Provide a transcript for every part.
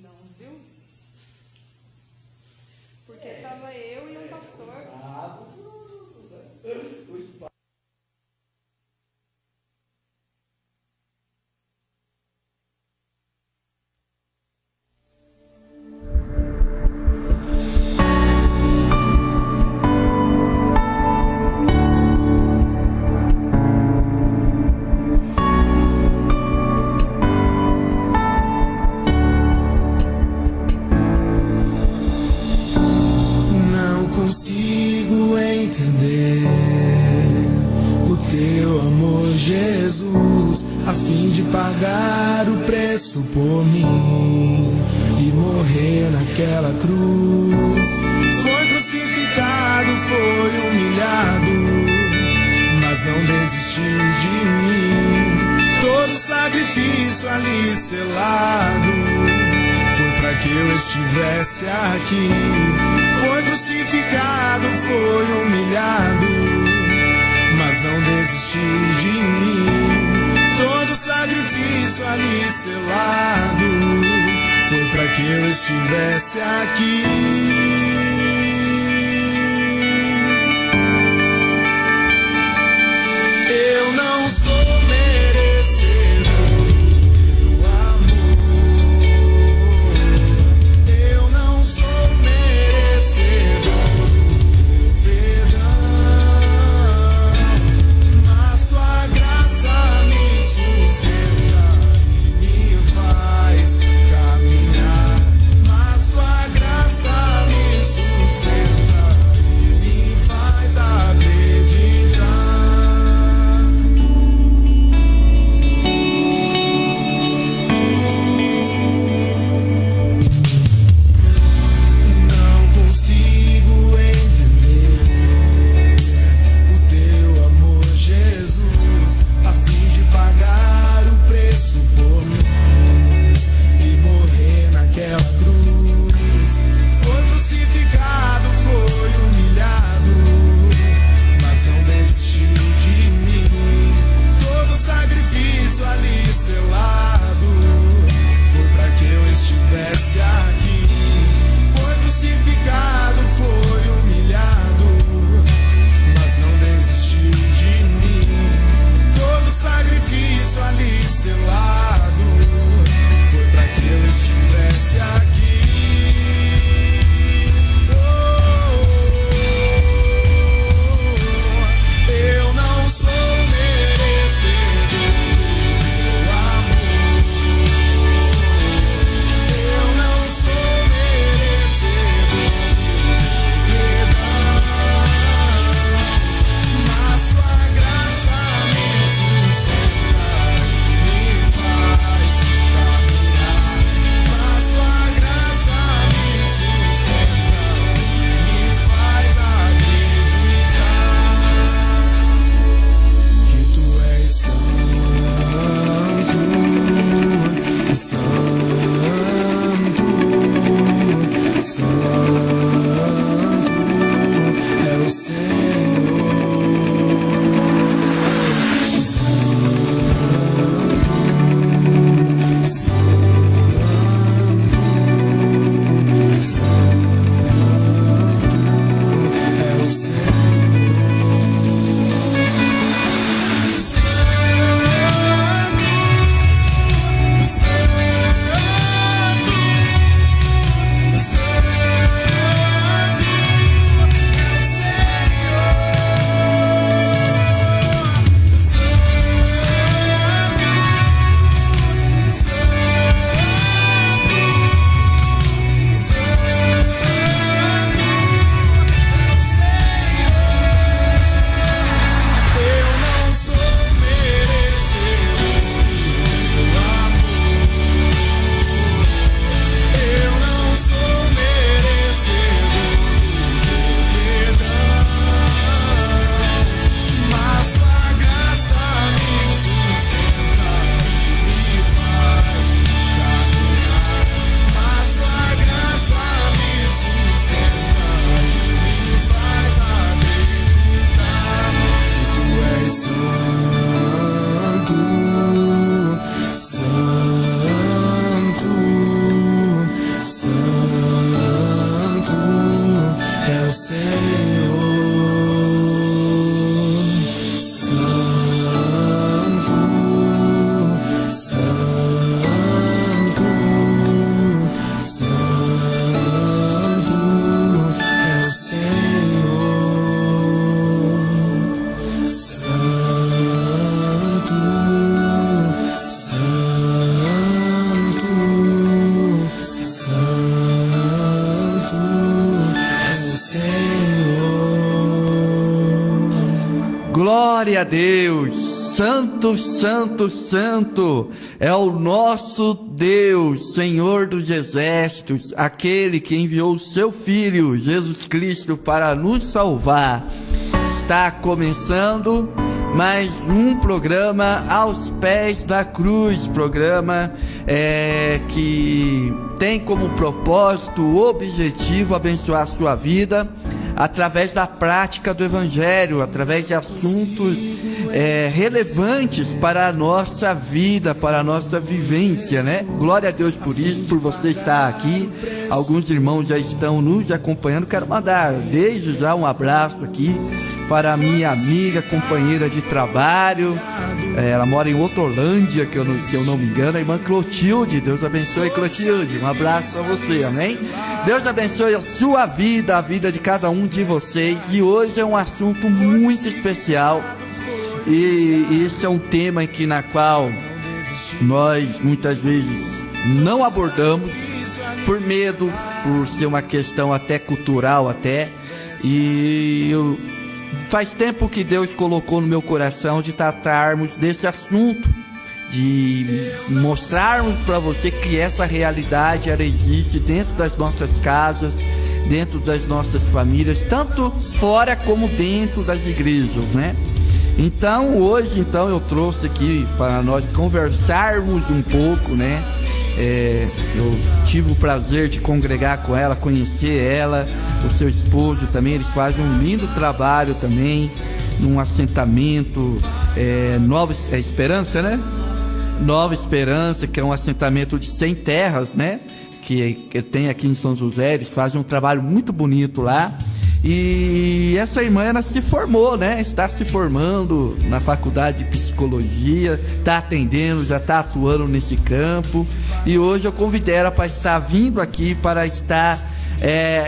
Não, viu? Porque tava eu e um pastor. Consigo entender o teu amor, Jesus, a fim de pagar o preço por mim e morrer naquela cruz. Foi crucificado, foi humilhado, mas não desistiu de mim. Todo sacrifício ali selado foi para que eu estivesse aqui. Foi crucificado, foi humilhado, mas não desistiu de mim. Todo sacrifício ali selado foi para que eu estivesse aqui. Eu não sou merecedor do teu amor. Eu não sou merecedor do teu perdão, mas tua graça me sustenta e me faz caminhar. Mas tua graça me sustenta e me faz acreditar. Não consigo entender o teu amor, Jesus, a fim de pagar o preço por mim e morrer naquela cruz. Foi crucificado, foi humilhado, mas não desistiu de mim. Todo sacrifício ali selado foi para que eu estivesse aqui. Foi crucificado, foi humilhado, mas não desistiu de mim. Todo sacrifício ali selado foi para que eu estivesse aqui. Eu não sou merecedor do teu amor. Eu não sou merecedor do teu perdão, mas tua graça me sustenta e me faz caminhar. Mas tua graça me sustenta e me faz acreditar que tu és santo, santo, santo é o Senhor. Santo, santo é o Senhor. Santo, santo, santo Glória a Deus, santo, santo, santo, é o nosso Deus, Senhor dos Exércitos, aquele que enviou o seu Filho, Jesus Cristo, para nos salvar. Está começando mais um programa aos pés da cruz, programa que tem como propósito, objetivo, abençoar a sua vida, através da prática do Evangelho, através de assuntos relevantes para a nossa vida, para a nossa vivência, né? Glória a Deus por isso, por você estar aqui. Alguns irmãos já estão nos acompanhando. Quero mandar desde já um abraço aqui para a minha amiga, companheira de trabalho. Ela mora em Hortolândia, que eu não me engano, a irmã Clotilde. Deus abençoe, Clotilde. Um abraço para você, amém? Deus abençoe a sua vida, a vida de cada um de vocês. E hoje é um assunto muito especial. E esse é um tema na qual nós muitas vezes não abordamos por medo, por ser uma questão até cultural faz tempo que Deus colocou no meu coração de tratarmos desse assunto, de mostrarmos para você que essa realidade ela existe dentro das nossas casas, dentro das nossas famílias, tanto fora como dentro das igrejas, né? Então hoje eu trouxe aqui para nós conversarmos um pouco, né? Eu tive o prazer de congregar com ela, conhecer ela, o seu esposo também. Eles fazem um lindo trabalho também num assentamento Nova Esperança, né? Nova Esperança, que é um assentamento de 100 terras, né? Que tem aqui em São José. Eles fazem um trabalho muito bonito lá. E essa irmã, ela se formou, né? Está se formando na faculdade de psicologia, está atendendo, já está atuando nesse campo. E hoje eu convidei ela para estar vindo aqui, para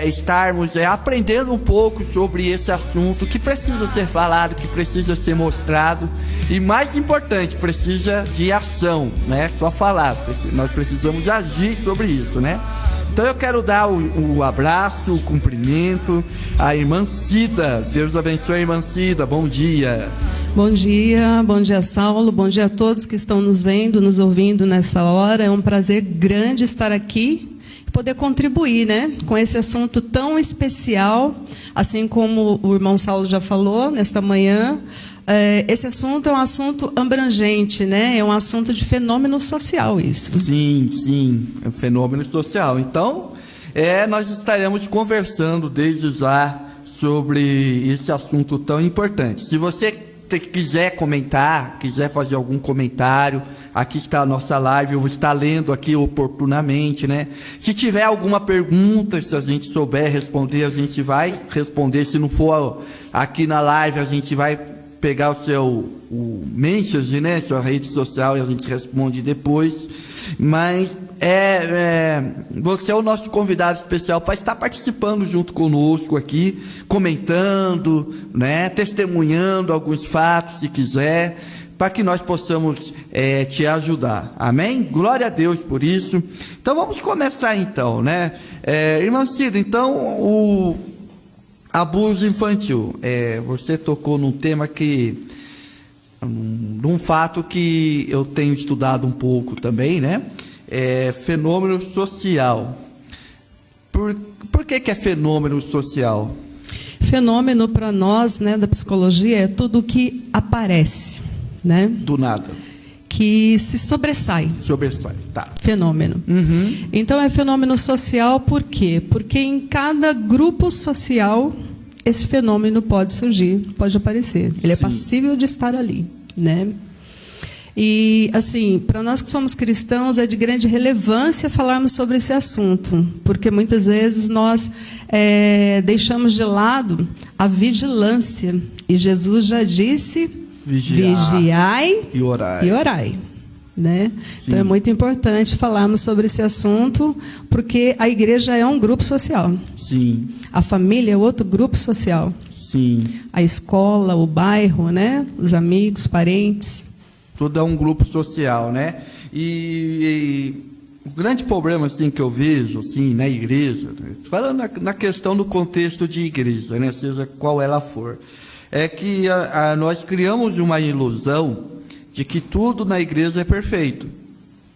estarmos aprendendo um pouco sobre esse assunto que precisa ser falado, que precisa ser mostrado. E mais importante, precisa de ação, né? Só falar, nós precisamos agir sobre isso, né? Então eu quero dar o abraço, o cumprimento à irmã Cida. Deus abençoe a irmã Cida, bom dia. Bom dia Saulo, bom dia a todos que estão nos vendo, nos ouvindo nessa hora. É um prazer grande estar aqui e poder contribuir, né, com esse assunto tão especial, assim como o irmão Saulo já falou nesta manhã. Esse assunto é um assunto abrangente, né? É um assunto de fenômeno social, isso. Sim, é um fenômeno social. Então, nós estaremos conversando desde já sobre esse assunto tão importante. Se você quiser comentar, quiser fazer algum comentário, aqui está a nossa live, eu vou estar lendo aqui oportunamente, né? Se tiver alguma pergunta, se a gente souber responder, a gente vai responder. Se não for aqui na live, a gente vai pegar o message, né, sua rede social, e a gente responde depois. Mas você é o nosso convidado especial para estar participando junto conosco aqui, comentando, né, testemunhando alguns fatos, se quiser, para que nós possamos te ajudar. Amém? Glória a Deus por isso. Então vamos começar então, né? Irmã Cida, então o abuso infantil. Você tocou num tema num fato que eu tenho estudado um pouco também, né? Fenômeno social. Por que é fenômeno social? Fenômeno para nós, né, da psicologia, é tudo que aparece, né? Do nada. Que se sobressai. Sobressai, tá. Fenômeno. Uhum. Então é fenômeno social por quê? Porque em cada grupo social esse fenômeno pode surgir, pode aparecer. Ele é passível de estar ali, né? E, assim, para nós que somos cristãos, é de grande relevância falarmos sobre esse assunto, porque muitas vezes nós deixamos de lado a vigilância. E Jesus já disse: vigiai e orai. Né? Então é muito importante falarmos sobre esse assunto, porque a igreja é um grupo social. Sim. A família é outro grupo social. Sim. A escola, o bairro, né? Os amigos, parentes. Tudo é um grupo social, né? E o grande problema assim que eu vejo assim na igreja, falando na questão do contexto de igreja, né? Seja qual ela for, é que nós criamos uma ilusão de que tudo na igreja é perfeito.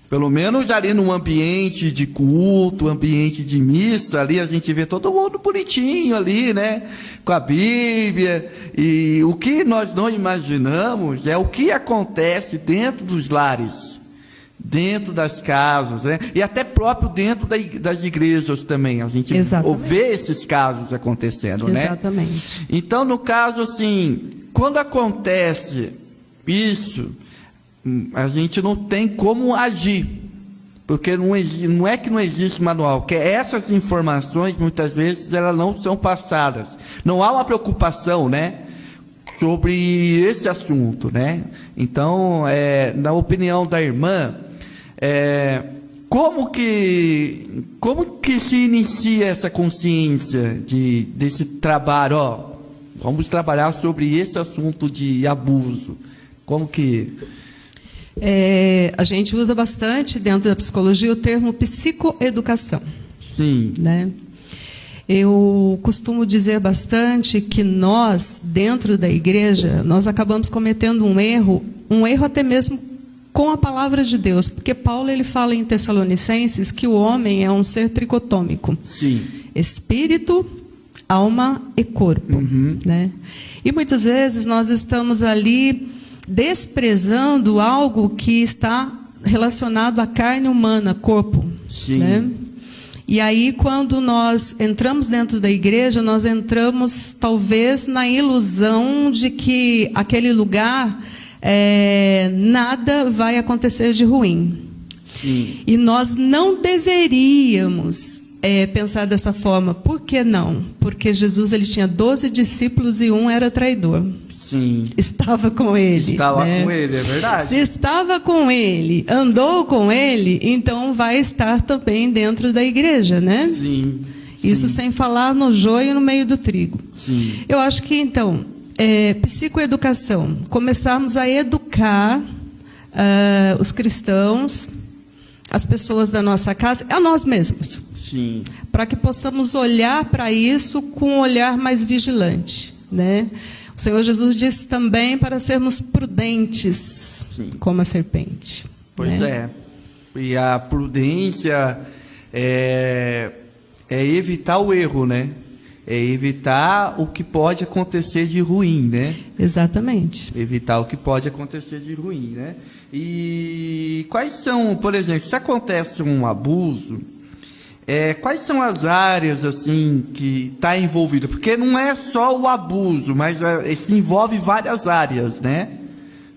Pelo menos ali num ambiente de culto, ambiente de missa, ali a gente vê todo mundo bonitinho ali, né? Com a Bíblia. E o que nós não imaginamos é o que acontece dentro dos lares, dentro das casas, né? E até próprio dentro das igrejas também. A gente vê esses casos acontecendo, né? Exatamente. Então, no caso, assim, quando acontece isso, a gente não tem como agir, porque não é que não existe manual, que essas informações, muitas vezes, elas não são passadas. Não há uma preocupação, né, sobre esse assunto, né? Então, na opinião da irmã, como que se inicia essa consciência desse trabalho? Ó, vamos trabalhar sobre esse assunto de abuso. Como que... a gente usa bastante dentro da psicologia o termo psicoeducação. Sim. Né? Eu costumo dizer bastante que nós, dentro da igreja, nós acabamos cometendo um erro até mesmo com a palavra de Deus, porque Paulo ele fala em Tessalonicenses que o homem é um ser tricotômico. Sim. Espírito, alma e corpo. Né? E muitas vezes nós estamos ali desprezando algo que está relacionado à carne humana, corpo. Sim. Né? E aí, quando nós entramos dentro da igreja, nós entramos talvez na ilusão de que aquele lugar nada vai acontecer de ruim. Sim. E nós não deveríamos pensar dessa forma. Por que não? Porque Jesus ele tinha 12 discípulos e um era traidor. Sim. Estava com ele. Estava né? com ele, é verdade. Se estava com ele, andou com ele, então vai estar também dentro da igreja, né? Sim. Isso sem falar no joio no meio do trigo. Sim. Eu acho que, então, psicoeducação, começarmos a educar os cristãos, as pessoas da nossa casa, a nós mesmos. Sim. Para que possamos olhar para isso com um olhar mais vigilante, né? O Senhor Jesus disse também para sermos prudentes, Sim. como a serpente. Pois né? E a prudência é evitar o erro, né? É evitar o que pode acontecer de ruim, né? Exatamente. Evitar o que pode acontecer de ruim, né? E quais são, por exemplo, se acontece um abuso, quais são as áreas assim que está envolvida? Porque não é só o abuso, mas se envolve várias áreas, né?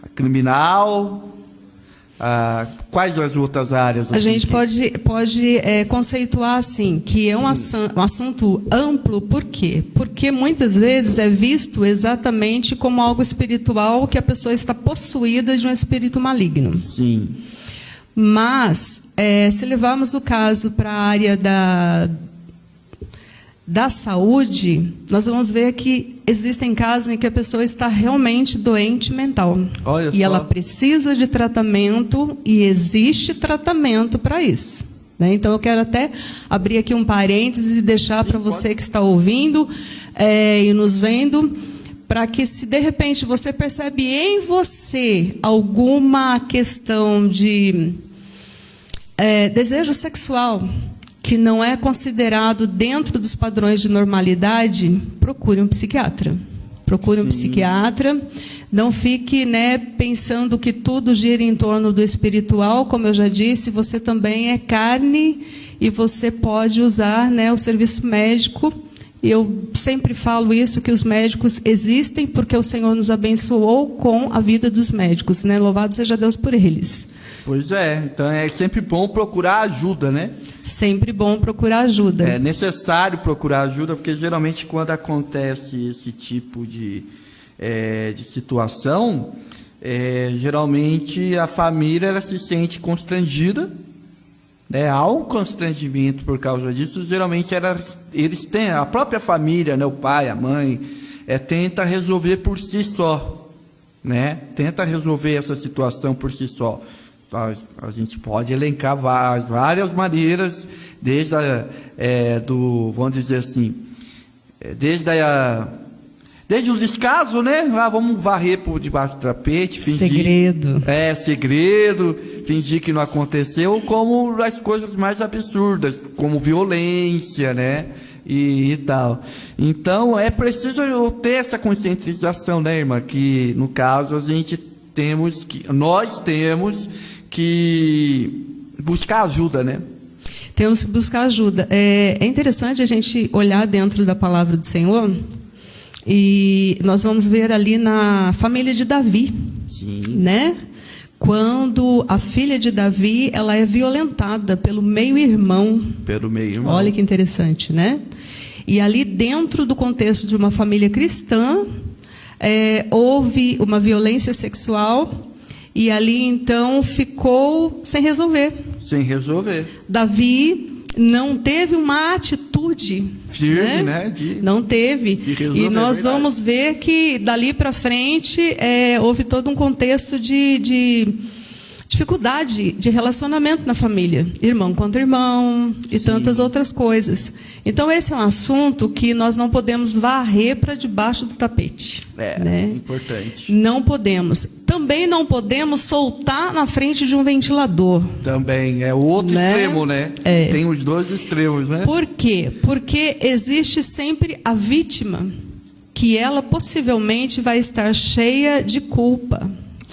A criminal, quais as outras áreas? A gente pode conceituar assim, que é um assunto amplo, por quê? Porque muitas vezes é visto exatamente como algo espiritual, que a pessoa está possuída de um espírito maligno. Sim. Mas, se levarmos o caso para a área da saúde, nós vamos ver que existem casos em que a pessoa está realmente doente mental. Olha e só. ela precisa de tratamento, e existe tratamento para isso. Né? Então, eu quero até abrir aqui um parênteses e deixar para você que está ouvindo e nos vendo, para que, se de repente você percebe em você alguma questão de desejo sexual que não é considerado dentro dos padrões de normalidade, procure um psiquiatra. Procure um psiquiatra. Não fique pensando que tudo gira em torno do espiritual. Como eu já disse, você também é carne e você pode usar o serviço médico. E eu sempre falo isso, que os médicos existem porque o Senhor nos abençoou com a vida dos médicos. Né? Louvado seja Deus por eles. Pois então é sempre bom procurar ajuda, né? Sempre bom procurar ajuda. É necessário procurar ajuda, porque geralmente quando acontece esse tipo de situação, geralmente a família ela se sente constrangida, né? Há um constrangimento por causa disso. Geralmente eles têm, a própria família, né? O pai, a mãe, tenta resolver por si só, né? Tenta resolver essa situação por si só. A gente pode elencar várias maneiras, desde vamos dizer assim, desde Desde o descaso, né? Vamos varrer por debaixo do tapete, fingir. Segredo. Segredo, fingir que não aconteceu, como as coisas mais absurdas, como violência, né? E tal. Então, é preciso ter essa conscientização, né, irmã? Que, no caso, nós temos que buscar ajuda, né? Temos que buscar ajuda. É interessante a gente olhar dentro da palavra do Senhor, e nós vamos ver ali na família de Davi, Sim. né? Quando a filha de Davi, ela é violentada pelo meio-irmão. Pelo meio-irmão. Olha que interessante, né? E ali dentro do contexto de uma família cristã, houve uma violência sexual, e ali então ficou sem resolver. Sem resolver. Davi não teve uma atitude firme, né? Não teve. E nós vamos ver que dali para frente houve todo um contexto de dificuldade de relacionamento na família, irmão contra irmão e tantas outras coisas. Então esse é um assunto que nós não podemos varrer para debaixo do tapete. Né? Importante. Não podemos. Também não podemos soltar na frente de um ventilador. Também é o outro extremo, né? Tem os dois extremos, né? Por quê? Porque existe sempre a vítima, que ela possivelmente vai estar cheia de culpa.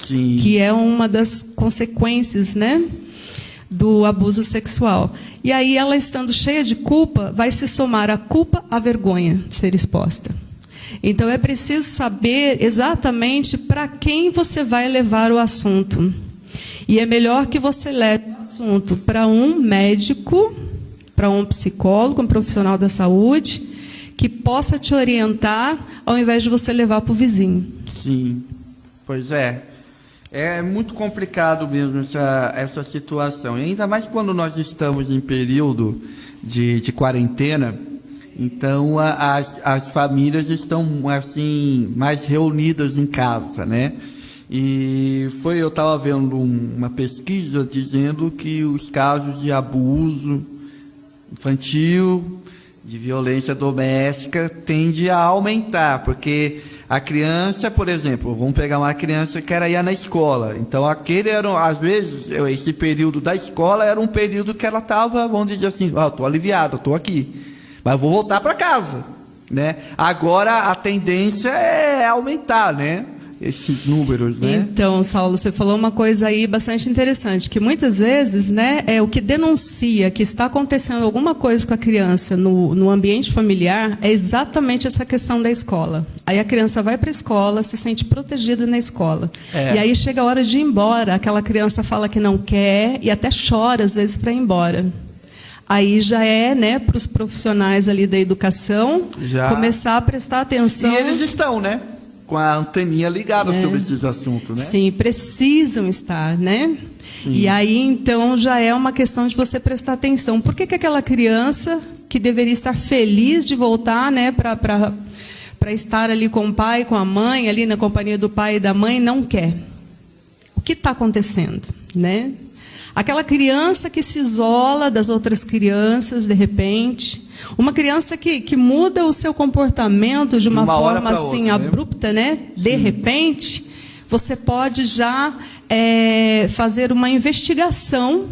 Sim. Que é uma das consequências, né, do abuso sexual. E aí, ela estando cheia de culpa, vai se somar a culpa à vergonha de ser exposta. Então, é preciso saber exatamente para quem você vai levar o assunto. E é melhor que você leve o assunto para um médico, para um psicólogo, um profissional da saúde, que possa te orientar, ao invés de você levar para o vizinho. Sim, pois é. É muito complicado mesmo essa situação. E ainda mais quando nós estamos em período de quarentena. Então, as famílias estão assim mais reunidas em casa, né? E eu estava vendo uma pesquisa dizendo que os casos de abuso infantil, de violência doméstica, tende a aumentar, porque a criança, por exemplo, vamos pegar uma criança que ia na escola. Então, às vezes, esse período da escola era um período que ela estava, vamos dizer assim, estou aliviado, estou aqui, mas vou voltar para casa, né? Agora, a tendência é aumentar, né? Esses números, né? Então, Saulo, você falou uma coisa aí bastante interessante, que muitas vezes, né, o que denuncia que está acontecendo alguma coisa com a criança no ambiente familiar é exatamente essa questão da escola. Aí a criança vai para a escola, se sente protegida na escola. E aí chega a hora de ir embora, aquela criança fala que não quer e até chora às vezes para ir embora. Aí já né, para os profissionais ali da educação começar a prestar atenção. E eles estão, né? Com a anteninha ligada sobre esses assuntos, né? Sim, precisam estar, né? Sim. E aí, então, já é uma questão de você prestar atenção. Por que aquela criança que deveria estar feliz de voltar, né, para estar ali com o pai, com a mãe, ali na companhia do pai e da mãe, não quer? O que está acontecendo, né? Aquela criança que se isola das outras crianças, de repente. Uma criança que muda o seu comportamento de uma forma assim abrupta, né? De repente, você pode já fazer uma investigação,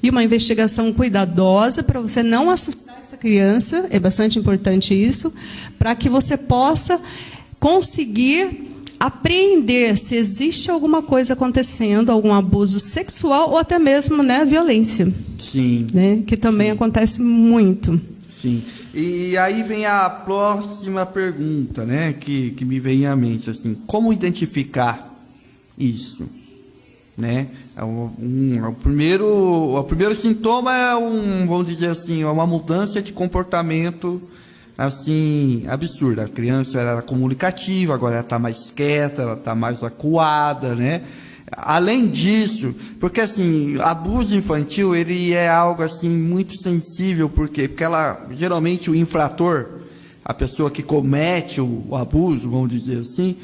e uma investigação cuidadosa, para você não assustar essa criança, é bastante importante isso, para que você possa conseguir apreender se existe alguma coisa acontecendo, algum abuso sexual ou até mesmo, né, violência. Sim. Né, que também acontece muito. Sim. E aí vem a próxima pergunta, né, que me vem à mente, assim, como identificar isso, né? O primeiro sintoma vamos dizer assim, uma mudança de comportamento assim, absurda. A criança era comunicativa, agora ela está mais quieta, ela está mais acuada, né? Além disso, porque assim, abuso infantil, ele é algo assim muito sensível, porque geralmente o infrator, a pessoa que comete o abuso, vamos dizer assim,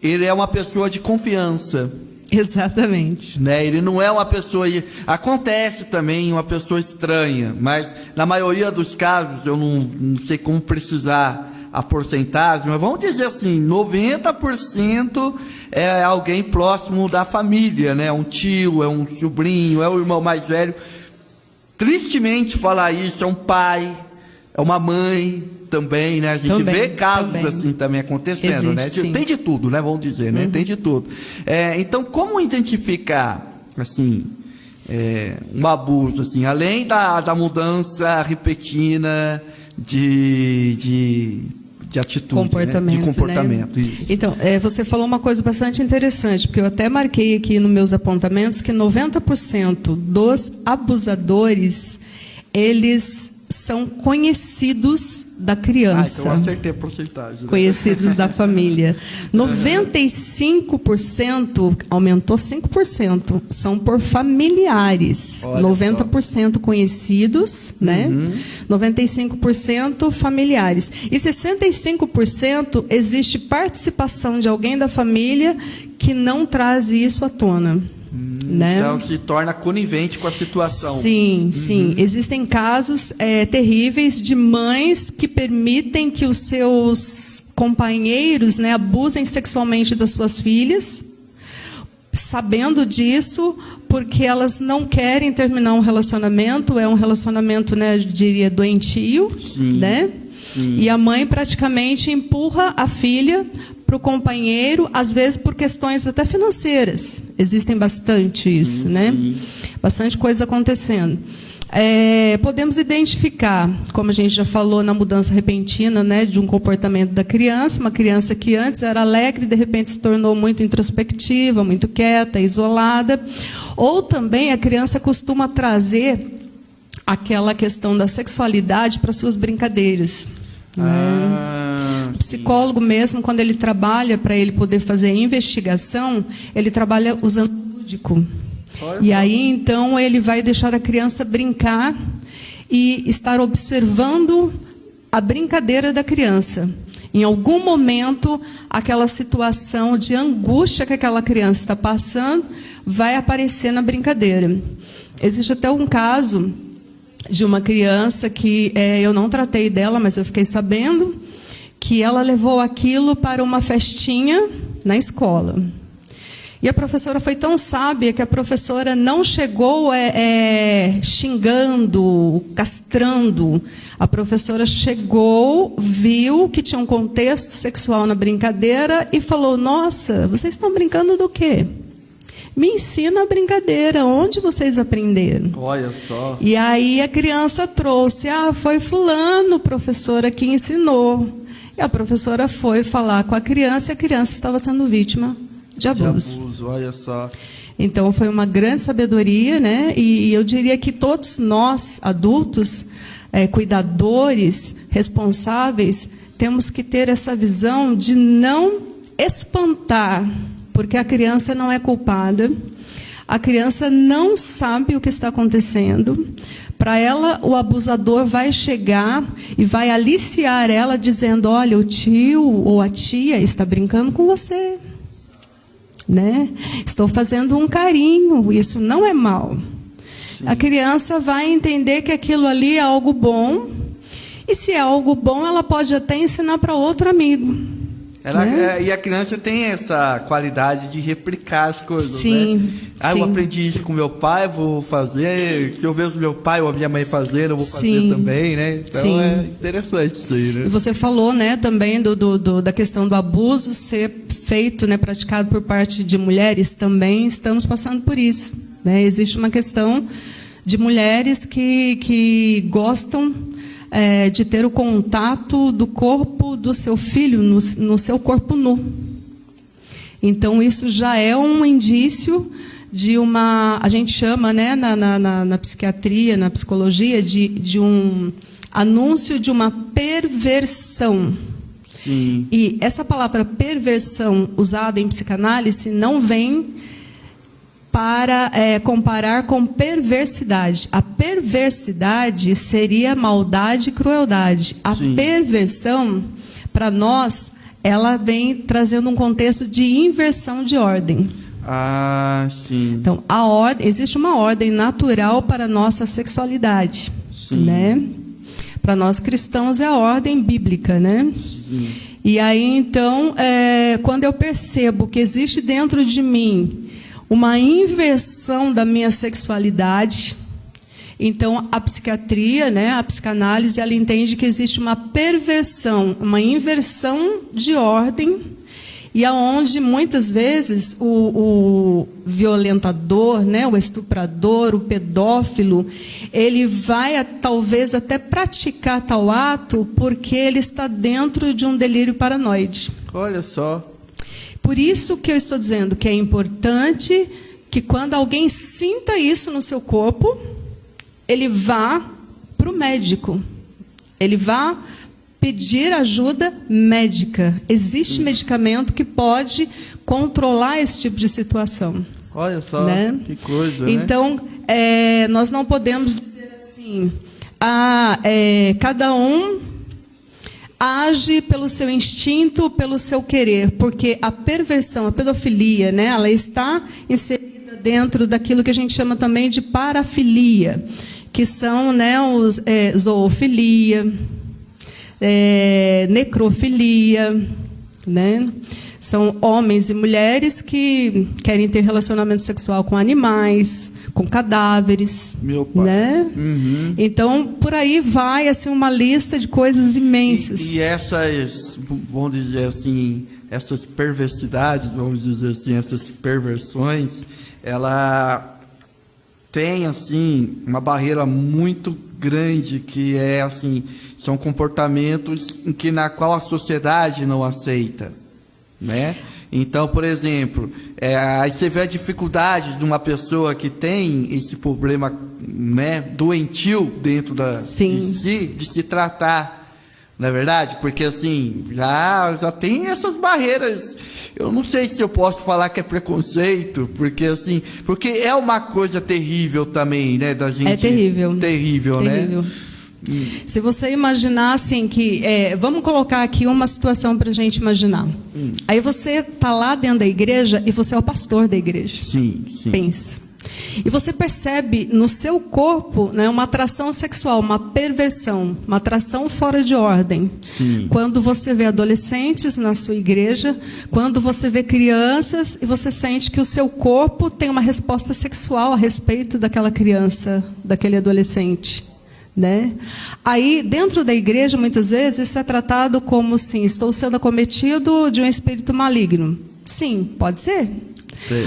ele é uma pessoa de confiança. Exatamente. Né? Ele não é uma pessoa... Acontece também uma pessoa estranha, mas na maioria dos casos, eu não sei como precisar a porcentagem, mas vamos dizer assim, 90% é alguém próximo da família, né? Um tio, é um sobrinho, é o irmão mais velho. Tristemente falar isso, é um pai, é uma mãe também, né? A gente vê casos assim também acontecendo, né? Sim. Tem de tudo, né? Vamos dizer, né? Tem de tudo. Então, como identificar, assim, um abuso, assim, além da mudança repentina de atitude, comportamento, né? De comportamento, né? isso. Então, você falou uma coisa bastante interessante, porque eu até marquei aqui nos meus apontamentos que 90% dos abusadores, eles são conhecidos da criança. Então eu acertei a porcentagem. Né? Conhecidos da família. 95%, aumentou 5%, são por familiares. Olha 90% conhecidos, né? 95% familiares. E 65% existe participação de alguém da família que não traz isso à tona. Né? Então se torna conivente com a situação. Sim, sim. Existem casos terríveis de mães que permitem que os seus companheiros, né, abusem sexualmente das suas filhas, sabendo disso, porque elas não querem terminar um relacionamento, é um relacionamento, né, eu diria, doentio, né? Sim. E a mãe praticamente empurra a filha para o companheiro, às vezes por questões até financeiras. Existem bastante isso, né? Bastante coisa acontecendo. Podemos identificar, como a gente já falou, na mudança repentina, né, de um comportamento da criança, uma criança que antes era alegre, de repente se tornou muito introspectiva, muito quieta, isolada. Ou também a criança costuma trazer aquela questão da sexualidade para suas brincadeiras. O psicólogo mesmo, quando ele trabalha para ele poder fazer a investigação, ele trabalha usando o lúdico. E aí, então, ele vai deixar a criança brincar e estar observando a brincadeira da criança. Em algum momento, aquela situação de angústia que aquela criança está passando vai aparecer na brincadeira. Existe até um caso de uma criança que eu não tratei dela, mas eu fiquei sabendo que ela levou aquilo para uma festinha na escola. E a professora foi tão sábia que a professora não chegou xingando, castrando. A professora chegou, viu que tinha um contexto sexual na brincadeira e falou: nossa, vocês estão brincando do quê? Me ensina a brincadeira, onde vocês aprenderam? Olha só. E aí a criança trouxe: foi fulano, professora, que ensinou. E a professora foi falar com a criança e a criança estava sendo vítima de abuso. Olha só. Então foi uma grande sabedoria, né? E eu diria que todos nós, adultos, cuidadores, responsáveis, temos que ter essa visão de não espantar, porque a criança não é culpada, a criança não sabe o que está acontecendo. Para ela, o abusador vai chegar e vai aliciar ela, dizendo: olha, o tio ou a tia está brincando com você, né? Estou fazendo um carinho, isso não é mal. Sim. A criança vai entender que aquilo ali é algo bom, e se é algo bom, ela pode até ensinar para outro amigo. E a criança tem essa qualidade de replicar as coisas, sim, né? sim. Eu aprendi isso com meu pai, vou fazer. Se eu vejo meu pai ou a minha mãe fazendo, eu vou fazer também, né? Então sim. É interessante isso aí, né? E você falou, né, também da questão do abuso ser feito, né, praticado por parte de mulheres. Também estamos passando por isso, né? Existe uma questão de mulheres que gostam de ter o contato do corpo do seu filho no seu corpo nu. Então, isso já é um indício de uma... A gente chama, né, na psiquiatria, na psicologia, de um anúncio de uma perversão. Sim. E essa palavra perversão, usada em psicanálise, não vem para comparar com perversidade. A perversidade seria maldade e crueldade. A Sim. perversão, para nós, ela vem trazendo um contexto de inversão de ordem. Sim. Então, existe uma ordem natural para a nossa sexualidade, Sim. né? Para nós cristãos é a ordem bíblica, né? Sim. E aí, então, quando eu percebo que existe dentro de mim uma inversão da minha sexualidade, então a psiquiatria, né, a psicanálise, ela entende que existe uma perversão, uma inversão de ordem, e aonde muitas vezes o violentador, né, o estuprador, o pedófilo, ele vai talvez até praticar tal ato porque ele está dentro de um delírio paranoide. Olha só. Por isso que eu estou dizendo que é importante que quando alguém sinta isso no seu corpo, ele vá para o médico. Ele vá pedir ajuda médica. Existe medicamento que pode controlar esse tipo de situação. Olha só, né? Que coisa, então, nós não podemos dizer assim, cada um age pelo seu instinto, pelo seu querer, porque a perversão, a pedofilia, né, ela está inserida dentro daquilo que a gente chama também de parafilia, que são, né, zoofilia, necrofilia, né? São homens e mulheres que querem ter relacionamento sexual com animais, com cadáveres, Meu pai. né? Uhum. Então, por aí vai assim uma lista de coisas imensas. E essas, vamos dizer assim, essas perversidades, vamos dizer assim, essas perversões, ela tem assim uma barreira muito grande, que é assim, são comportamentos na qual a sociedade não aceita, né? Então, por exemplo, aí você vê a dificuldade de uma pessoa que tem esse problema, né, doentio dentro de se tratar, não é verdade? Porque assim, já tem essas barreiras. Eu não sei se eu posso falar que é preconceito, porque assim, porque é uma coisa terrível também, né, da gente. É terrível. Terrível, né? Se você imaginar assim que... vamos colocar aqui uma situação para a gente imaginar. Aí você está lá dentro da igreja e você é o pastor da igreja. Sim. Pensa. E você percebe no seu corpo, né, uma atração sexual, uma perversão, uma atração fora de ordem. Sim. Quando você vê adolescentes na sua igreja, quando você vê crianças e você sente que o seu corpo tem uma resposta sexual a respeito daquela criança, daquele adolescente. Né? Aí, dentro da igreja, muitas vezes, isso é tratado como, sim, estou sendo acometido de um espírito maligno. Sim, pode ser.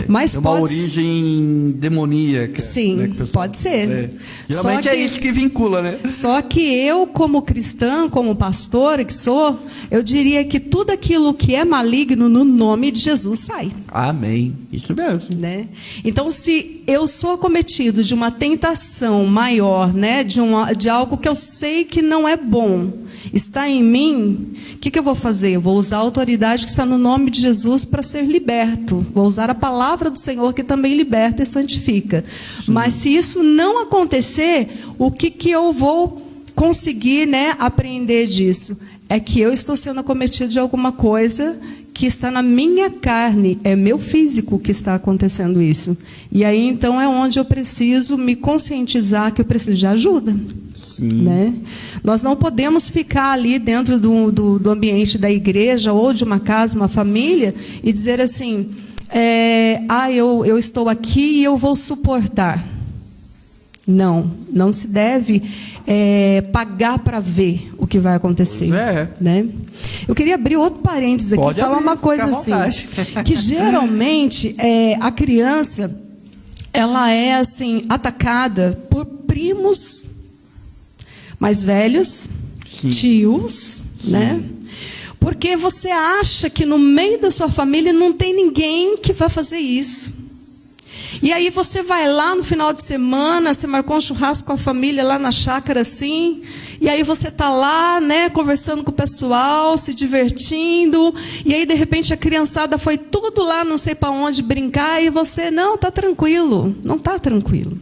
Mas é uma origem demoníaca. Sim, né, pode ser. Geralmente é isso que vincula, né? Só que eu, como cristã, como pastora que sou, eu diria que tudo aquilo que é maligno, no nome de Jesus, sai. Amém. Isso mesmo. Né? Então, se eu sou acometido de uma tentação maior, né, de algo que eu sei que não é bom, está em mim, o que eu vou fazer? Eu vou usar a autoridade que está no nome de Jesus para ser liberto. Vou usar a palavra do Senhor que também liberta e santifica. Sim. Mas se isso não acontecer, o que eu vou conseguir, né, aprender disso? É que eu estou sendo acometido de alguma coisa que está na minha carne, é meu físico que está acontecendo isso. E aí, então, é onde eu preciso me conscientizar que eu preciso de ajuda. Né? Nós não podemos ficar ali dentro do ambiente da igreja ou de uma casa, uma família, e dizer assim, eu estou aqui e eu vou suportar. Não se deve pagar para ver o que vai acontecer. Né? Eu queria abrir outro parênteses aqui, Pode falar abrir, uma coisa assim, que geralmente a criança, ela é assim atacada por primos mais velhos, sim, tios, sim, né? Porque você acha que no meio da sua família não tem ninguém que vai fazer isso. E aí você vai lá no final de semana, você marcou um churrasco com a família lá na chácara assim, e aí você está lá, né, conversando com o pessoal, se divertindo, e aí de repente a criançada foi tudo lá, não sei para onde brincar, e você, não, está tranquilo, não está tranquilo.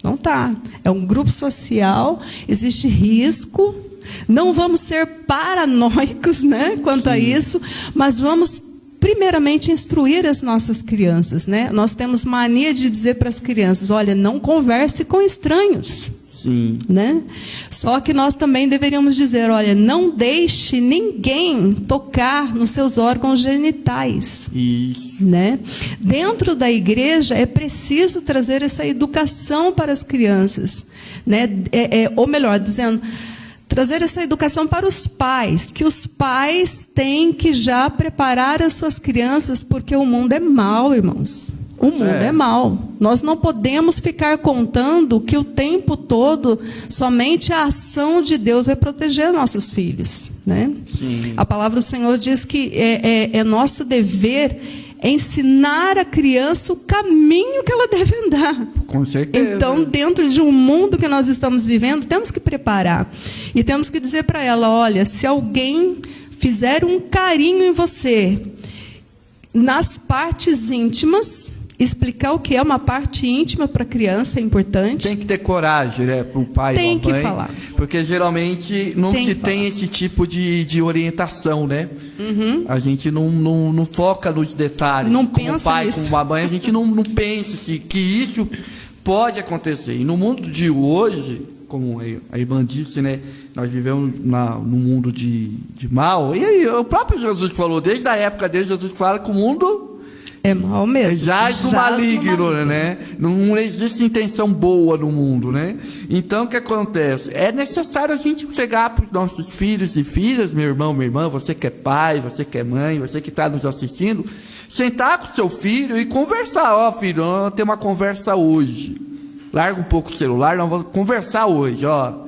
Não está. É um grupo social, existe risco. Não vamos ser paranoicos, né, quanto a isso, mas vamos primeiramente instruir as nossas crianças, né? Nós temos mania de dizer para as crianças, olha, não converse com estranhos. Sim. Né? Só que nós também deveríamos dizer, olha, não deixe ninguém tocar nos seus órgãos genitais. Isso. Né? Dentro da igreja é preciso trazer essa educação para as crianças, né? Ou melhor, dizendo, trazer essa educação para os pais, que os pais têm que já preparar as suas crianças, porque o mundo é mau, irmãos. O mundo é mau. Nós não podemos ficar contando que o tempo todo somente a ação de Deus vai proteger nossos filhos, né? Sim. A palavra do Senhor diz que é nosso dever ensinar a criança o caminho que ela deve andar. Com certeza. Então, dentro de um mundo que nós estamos vivendo, temos que preparar. E temos que dizer para ela, olha, se alguém fizer um carinho em você, nas partes íntimas, explicar o que é uma parte íntima para a criança é importante. Tem que ter coragem, né, para o pai e a mãe. Tem que falar. Porque geralmente não se tem esse tipo de orientação, né? Uhum. A gente não foca nos detalhes. Não como pensa pai, nisso. como a mãe, a gente não pensa que isso pode acontecer. E no mundo de hoje, como a irmã disse, né? Nós vivemos num mundo de mal. E aí, o próprio Jesus falou, desde a época dele, Jesus fala que o mundo é mal mesmo. jaz do maligno, né? Não existe intenção boa no mundo, né? Então, o que acontece? É necessário a gente chegar para os nossos filhos e filhas, meu irmão, minha irmã, você que é pai, você que é mãe, você que está nos assistindo, sentar com o seu filho e conversar. Ó, filho, nós vamos ter uma conversa hoje. Larga um pouco o celular, nós vamos conversar hoje, ó.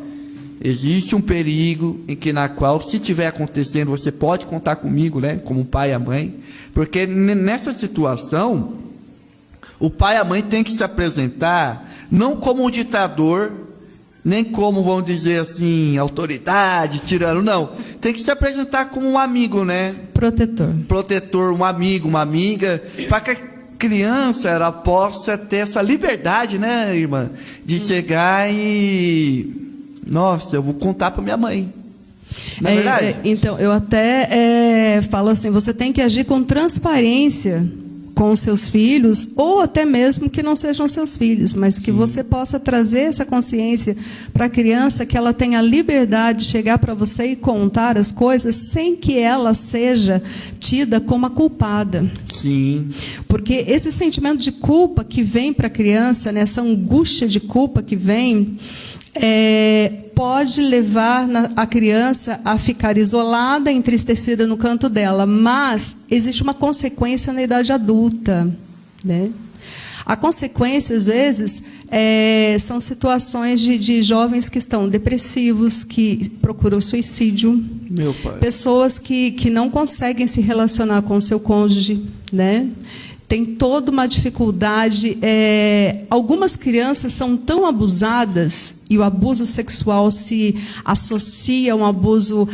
Existe um perigo na qual, se tiver acontecendo, você pode contar comigo, né? Como o pai e a mãe. Porque nessa situação, o pai e a mãe têm que se apresentar não como um ditador, nem como, vamos dizer assim, autoridade, tirano, não. Tem que se apresentar como um amigo, né? Protetor. Protetor, um amigo, uma amiga, para que a criança ela possa ter essa liberdade, né, irmã? De chegar e... Nossa, eu vou contar para minha mãe. Não é verdade? Então, eu até falo assim, você tem que agir com transparência com os seus filhos, ou até mesmo que não sejam seus filhos, mas que você possa trazer essa consciência para a criança, que ela tenha a liberdade de chegar para você e contar as coisas sem que ela seja tida como a culpada. Sim. Porque esse sentimento de culpa que vem para a criança, né, essa angústia de culpa que vem, pode levar a criança a ficar isolada, entristecida no canto dela, mas existe uma consequência na idade adulta, né? A consequência, às vezes, são situações de jovens que estão depressivos, que procuram suicídio, Meu pai. pessoas que não conseguem se relacionar com o seu cônjuge, né? Tem toda uma dificuldade. Algumas crianças são tão abusadas, e o abuso sexual se associa a um abuso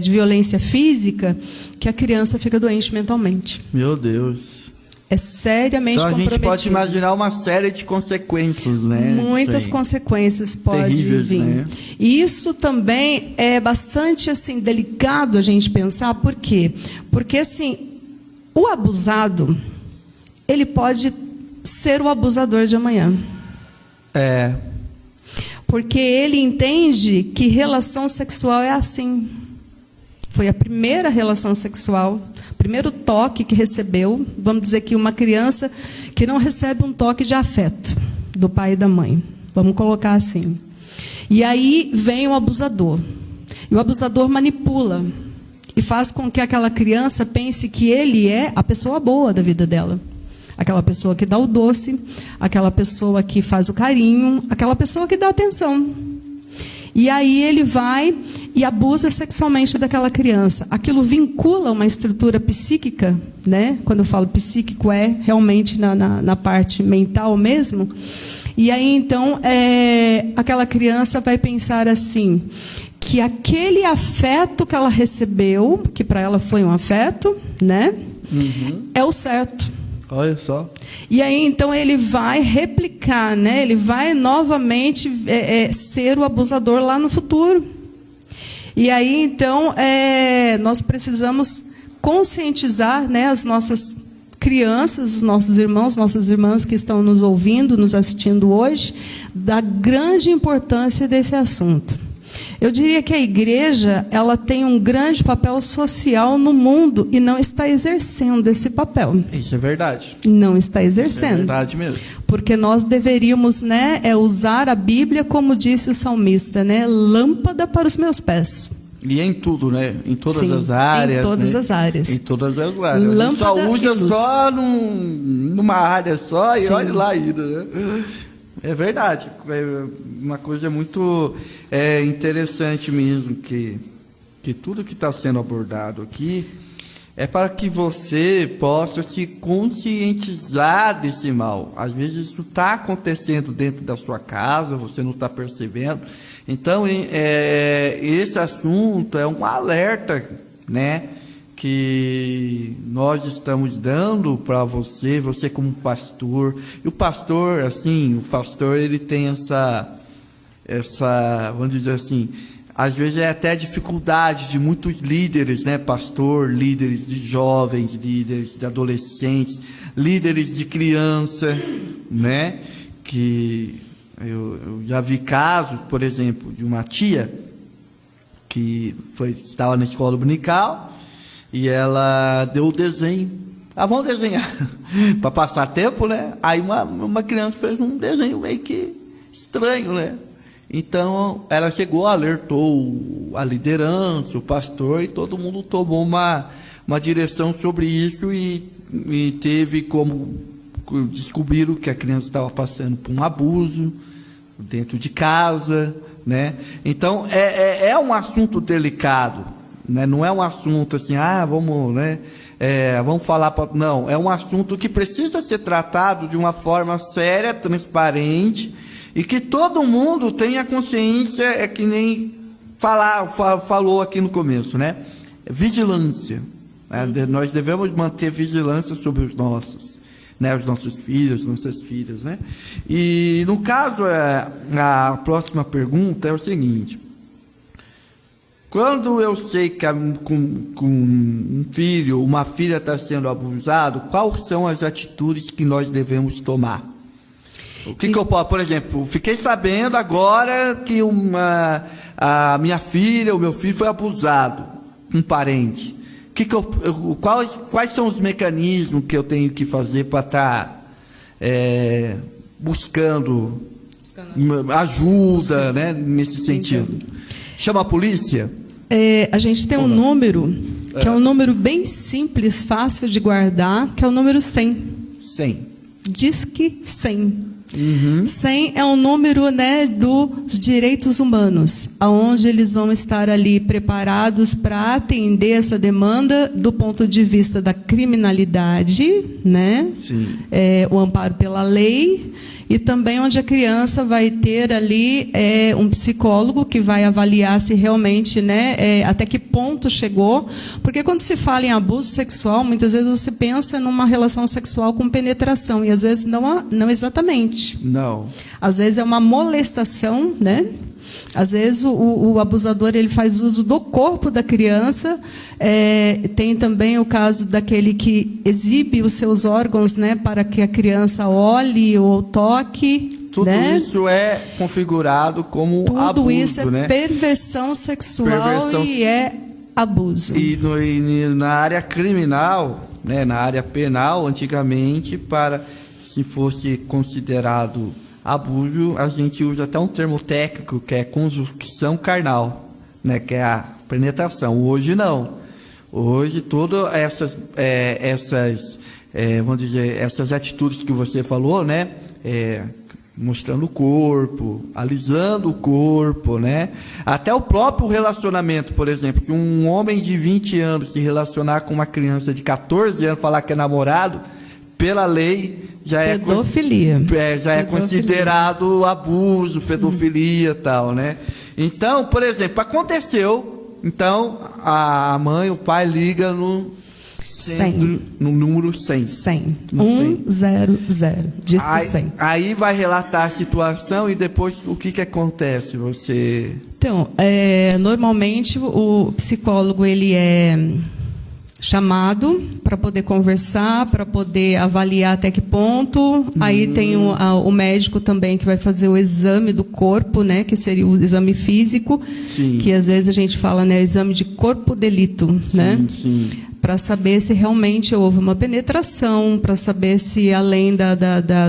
de violência física, que a criança fica doente mentalmente. Meu Deus. É seriamente Então a comprometida. gente pode imaginar uma série de consequências, né? Muitas consequências podem terríveis, vir. né? E isso também é bastante assim delicado a gente pensar. Por quê? Porque assim, o abusado, ele pode ser o abusador de amanhã. Porque ele entende que relação sexual é assim. Foi a primeira relação sexual, o primeiro toque que recebeu. Vamos dizer que uma criança que não recebe um toque de afeto do pai e da mãe. Vamos colocar assim. E aí vem o abusador. E o abusador manipula. E faz com que aquela criança pense que ele é a pessoa boa da vida dela. Aquela pessoa que dá o doce, aquela pessoa que faz o carinho, aquela pessoa que dá atenção. E aí ele vai e abusa sexualmente daquela criança. Aquilo vincula uma estrutura psíquica, né? Quando eu falo psíquico, é realmente na parte mental mesmo. E aí, então, aquela criança vai pensar assim, que aquele afeto que ela recebeu, que para ela foi um afeto, né? É o certo. Olha só. E aí, então, ele vai replicar, né? Ele vai novamente ser o abusador lá no futuro. E aí, então, nós precisamos conscientizar, né, as nossas crianças, os nossos irmãos, nossas irmãs que estão nos ouvindo, nos assistindo hoje, da grande importância desse assunto. Eu diria que a igreja, ela tem um grande papel social no mundo e não está exercendo esse papel. Isso é verdade. Não está Isso é exercendo. verdade mesmo. Porque nós deveríamos, né, usar a Bíblia, como disse o salmista, né, lâmpada para os meus pés. E em tudo, né? Em todas Sim, as áreas. em todas né? as áreas. Em todas as áreas. A gente só Lâmpada usa e luz. só numa área só e Sim. olha lá ainda, né? É verdade. É uma coisa muito interessante mesmo, que tudo que está sendo abordado aqui é para que você possa se conscientizar desse mal. Às vezes isso está acontecendo dentro da sua casa, você não está percebendo. Então, esse assunto é um alerta, né, que nós estamos dando para você como pastor. E o pastor, assim, ele tem essa, vamos dizer assim, às vezes é até dificuldade de muitos líderes, né, pastor, líderes de jovens, líderes de adolescentes, líderes de criança, né, que eu já vi casos, por exemplo, de uma tia que estava na escola dominical e ela deu o desenho. Ah, vamos desenhar para passar tempo, né? Aí uma criança fez um desenho meio que estranho, né? Então ela chegou, alertou a liderança, o pastor, e todo mundo tomou uma direção sobre isso e teve como descobriram que a criança estava passando por um abuso dentro de casa, né? Então é um assunto delicado, né? Não é um assunto assim, vamos, né? Vamos falar não, é um assunto que precisa ser tratado de uma forma séria, transparente, e que todo mundo tenha consciência, que nem falou aqui no começo, né? Vigilância, né? Nós devemos manter vigilância sobre os nossos, né, os nossos filhos, nossas filhas, né? E no caso, a próxima pergunta é o seguinte: quando eu sei que com um filho, uma filha está sendo abusado, quais são as atitudes que nós devemos tomar? O que eu posso, por exemplo, fiquei sabendo agora que a minha filha, o meu filho foi abusado, um parente. Quais são os mecanismos que eu tenho que fazer para estar buscando ajuda, né, nesse sentido? Chama a polícia? A gente tem um número, que é um número bem simples, fácil de guardar, que é o número 100. 100. Disque 100. 100 é um número, né, dos direitos humanos, aonde eles vão estar ali preparados para atender essa demanda do ponto de vista da criminalidade, né? Sim. O amparo pela lei, e também onde a criança vai ter ali um psicólogo que vai avaliar se realmente, né, até que ponto chegou, porque quando se fala em abuso sexual, muitas vezes você pensa numa relação sexual com penetração, e às vezes não exatamente. Não. Às vezes é uma molestação, né? Às vezes o abusador ele faz uso do corpo da criança. Tem também o caso daquele que exibe os seus órgãos, né, para que a criança olhe ou toque. Tudo, né? Isso é configurado como abuso. Tudo isso é, né? Perversão sexual e é abuso. E na área criminal, né, na área penal, antigamente, se fosse considerado abuso, a gente usa até um termo técnico que é conjunção carnal, né, que é a penetração. Hoje não. Hoje todas vamos dizer, essas atitudes que você falou, né, mostrando o corpo, alisando o corpo, né, até o próprio relacionamento, por exemplo, se um homem de 20 anos se relacionar com uma criança de 14 anos, falar que é namorado, pela lei já pedofilia. Já é considerado abuso, pedofilia e tal, né? Então, por exemplo, aconteceu, então a mãe, o pai liga no centro, no número 100. 100. 100. Diz que 100. Aí vai relatar a situação e depois o que acontece? Então, normalmente o psicólogo ele é chamado para poder conversar, para poder avaliar até que ponto. Aí tem o médico também que vai fazer o exame do corpo, né, que seria o exame físico, Sim. que às vezes a gente fala, né, exame de corpo delito, né? Sim. Para saber se realmente houve uma penetração, para saber se além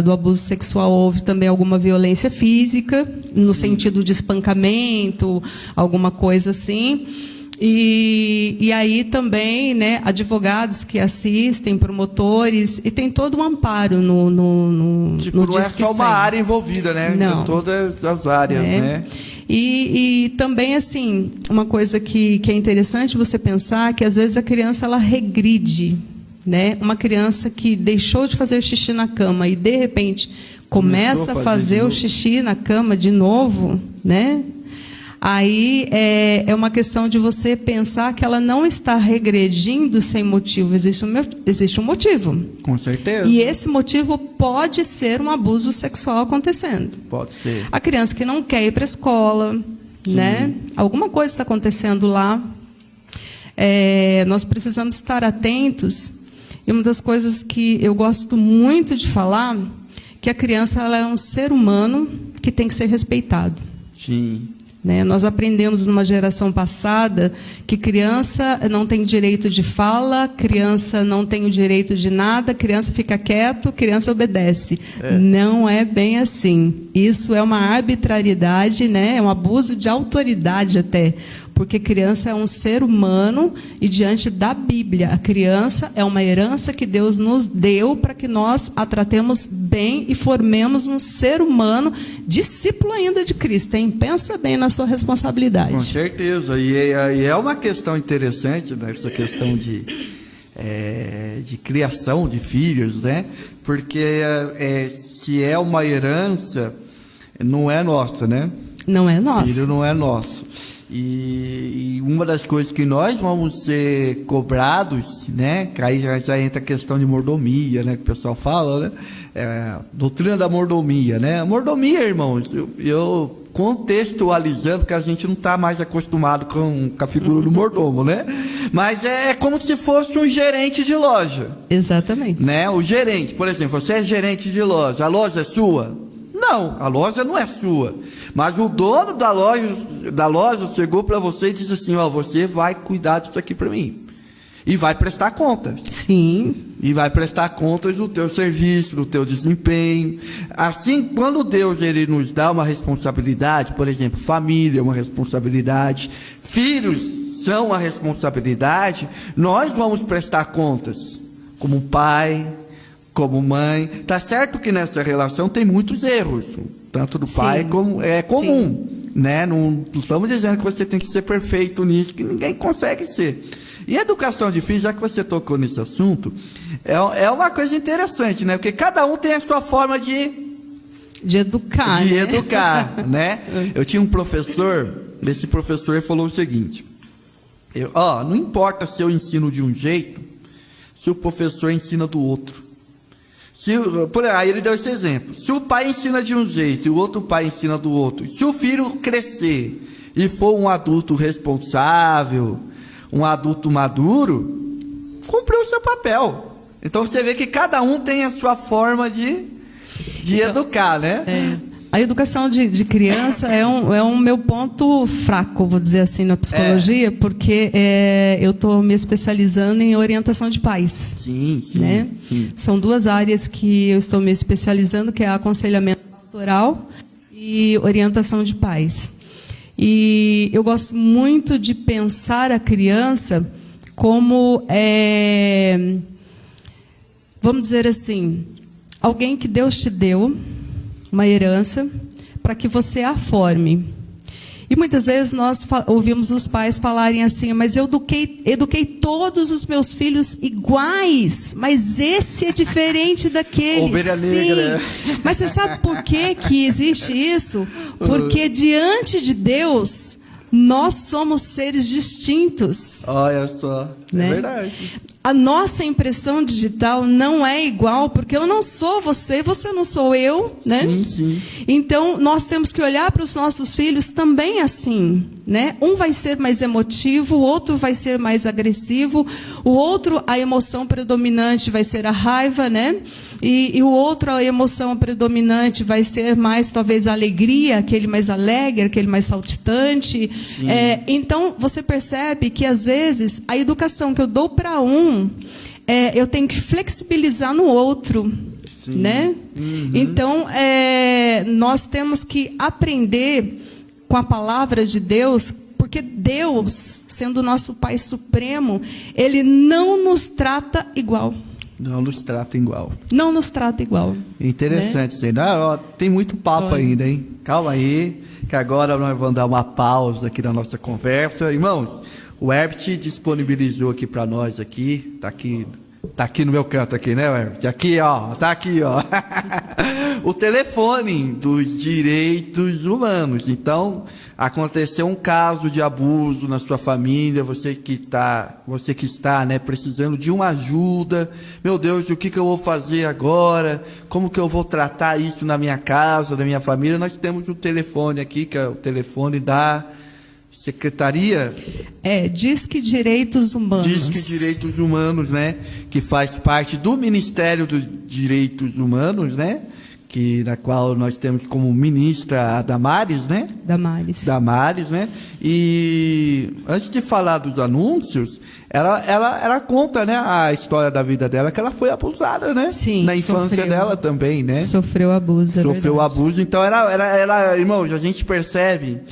do abuso sexual houve também alguma violência física, no sentido de espancamento, alguma coisa assim. E aí também, né, advogados que assistem, promotores, e tem todo um amparo no Tipo, no não é Disque só uma 100. área envolvida, né? Não. É todas as áreas, né? E também, assim, uma coisa que é interessante você pensar, que às vezes a criança ela regride, né? Uma criança que deixou de fazer xixi na cama e, de repente, começa a fazer o xixi na cama de novo, né? Aí é uma questão de você pensar que ela não está regredindo sem motivo. Existe um motivo. Com certeza. E esse motivo pode ser um abuso sexual acontecendo. Pode ser. A criança que não quer ir para a escola, né? Alguma coisa está acontecendo lá. Nós precisamos estar atentos. E uma das coisas que eu gosto muito de falar, que a criança ela é um ser humano que tem que ser respeitado. Sim. Né? Nós aprendemos numa geração passada que criança não tem direito de fala, criança não tem o direito de nada, criança fica quieto, criança obedece. Não é bem assim. Isso é uma arbitrariedade, né? É um abuso de autoridade até. Porque criança é um ser humano e diante da Bíblia, a criança é uma herança que Deus nos deu para que nós a tratemos bem e formemos um ser humano discípulo ainda de Cristo, hein? Pensa bem na sua responsabilidade. Com certeza. E é uma questão interessante, né, essa questão de criação de filhos, né? Porque se é uma herança, não é nossa, né? Não é nosso. Filho não é nosso. E uma das coisas que nós vamos ser cobrados, né? Que aí já entra a questão de mordomia, né? Que o pessoal fala, né? Doutrina da mordomia, né? A mordomia, irmãos, eu contextualizando, que a gente não está mais acostumado com a figura do mordomo, né? Mas é como se fosse um gerente de loja. Exatamente. Né? O gerente, por exemplo, você é gerente de loja, a loja é sua? Não, a loja não é sua. Mas o dono da loja chegou para você e disse assim, ó, você vai cuidar disso aqui para mim. E vai prestar contas. Sim. E vai prestar contas do teu serviço, do teu desempenho. Assim, quando Deus ele nos dá uma responsabilidade, por exemplo, família é uma responsabilidade, filhos são uma responsabilidade, nós vamos prestar contas como pai, como mãe. Tá certo que nessa relação tem muitos erros, tanto do pai como é comum, né? Não estamos dizendo que você tem que ser perfeito nisso, que ninguém consegue ser. E educação de filhos, já que você tocou nesse assunto, é uma coisa interessante, né? Porque cada um tem a sua forma de educar, de né? educar, né? Eu tinha um professor, esse professor falou o seguinte, não importa se eu ensino de um jeito, se o professor ensina do outro. Aí ele deu esse exemplo. Se o pai ensina de um jeito e o outro pai ensina do outro, se o filho crescer e for um adulto responsável, um adulto maduro, cumpriu o seu papel. Então você vê que cada um tem a sua forma de educar, né? A educação de criança é um meu ponto fraco, vou dizer assim, na psicologia, porque eu estou me especializando em orientação de pais. Sim. São duas áreas que eu estou me especializando, que é aconselhamento pastoral e orientação de pais. E eu gosto muito de pensar a criança como, vamos dizer assim, alguém que Deus te deu, uma herança, para que você a forme. E muitas vezes nós ouvimos os pais falarem assim, mas eu eduquei todos os meus filhos iguais, mas esse é diferente daquele. Ovelha negra. Mas você sabe por que existe isso? Porque diante de Deus, nós somos seres distintos. Olha só, né? É verdade. a nossa impressão digital não é igual, porque eu não sou você, você não sou eu, né? Sim, sim. Então, nós temos que olhar para os nossos filhos também assim, né? Um vai ser mais emotivo, o outro vai ser mais agressivo, o outro, a emoção predominante vai ser a raiva, né? E o outro, a emoção predominante vai ser mais, talvez, a alegria, aquele mais alegre, aquele mais saltitante. Então, você percebe que, às vezes, a educação que eu dou para eu tenho que flexibilizar no outro. Sim. Né? Então, nós temos que aprender com a palavra de Deus, porque Deus, sendo o nosso Pai Supremo, Ele não nos trata igual. Não nos trata igual. Não nos trata igual. Interessante, né? Tem muito papo ainda, hein? Calma aí, que agora nós vamos dar uma pausa aqui na nossa conversa. Irmãos, o Herbert disponibilizou aqui para nós aqui, tá aqui no meu canto aqui, né, Herbert? Aqui, ó, tá aqui, ó. O telefone dos direitos humanos. Então, aconteceu um caso de abuso na sua família, você que está, né, precisando de uma ajuda. Meu Deus, o que eu vou fazer agora? Como que eu vou tratar isso na minha casa, na minha família? Nós temos um telefone aqui, que é o telefone da Secretaria... Disque Direitos Humanos. Disque Direitos Humanos, né? Que faz parte do Ministério dos Direitos Humanos, né? Na qual nós temos como ministra a Damares, né? Damares, né? E antes de falar dos anúncios, ela conta, né, a história da vida dela, que ela foi abusada, né? Sim, na infância dela também, né? Sofreu abuso, Sofreu abuso. Então, irmãos, a gente percebe...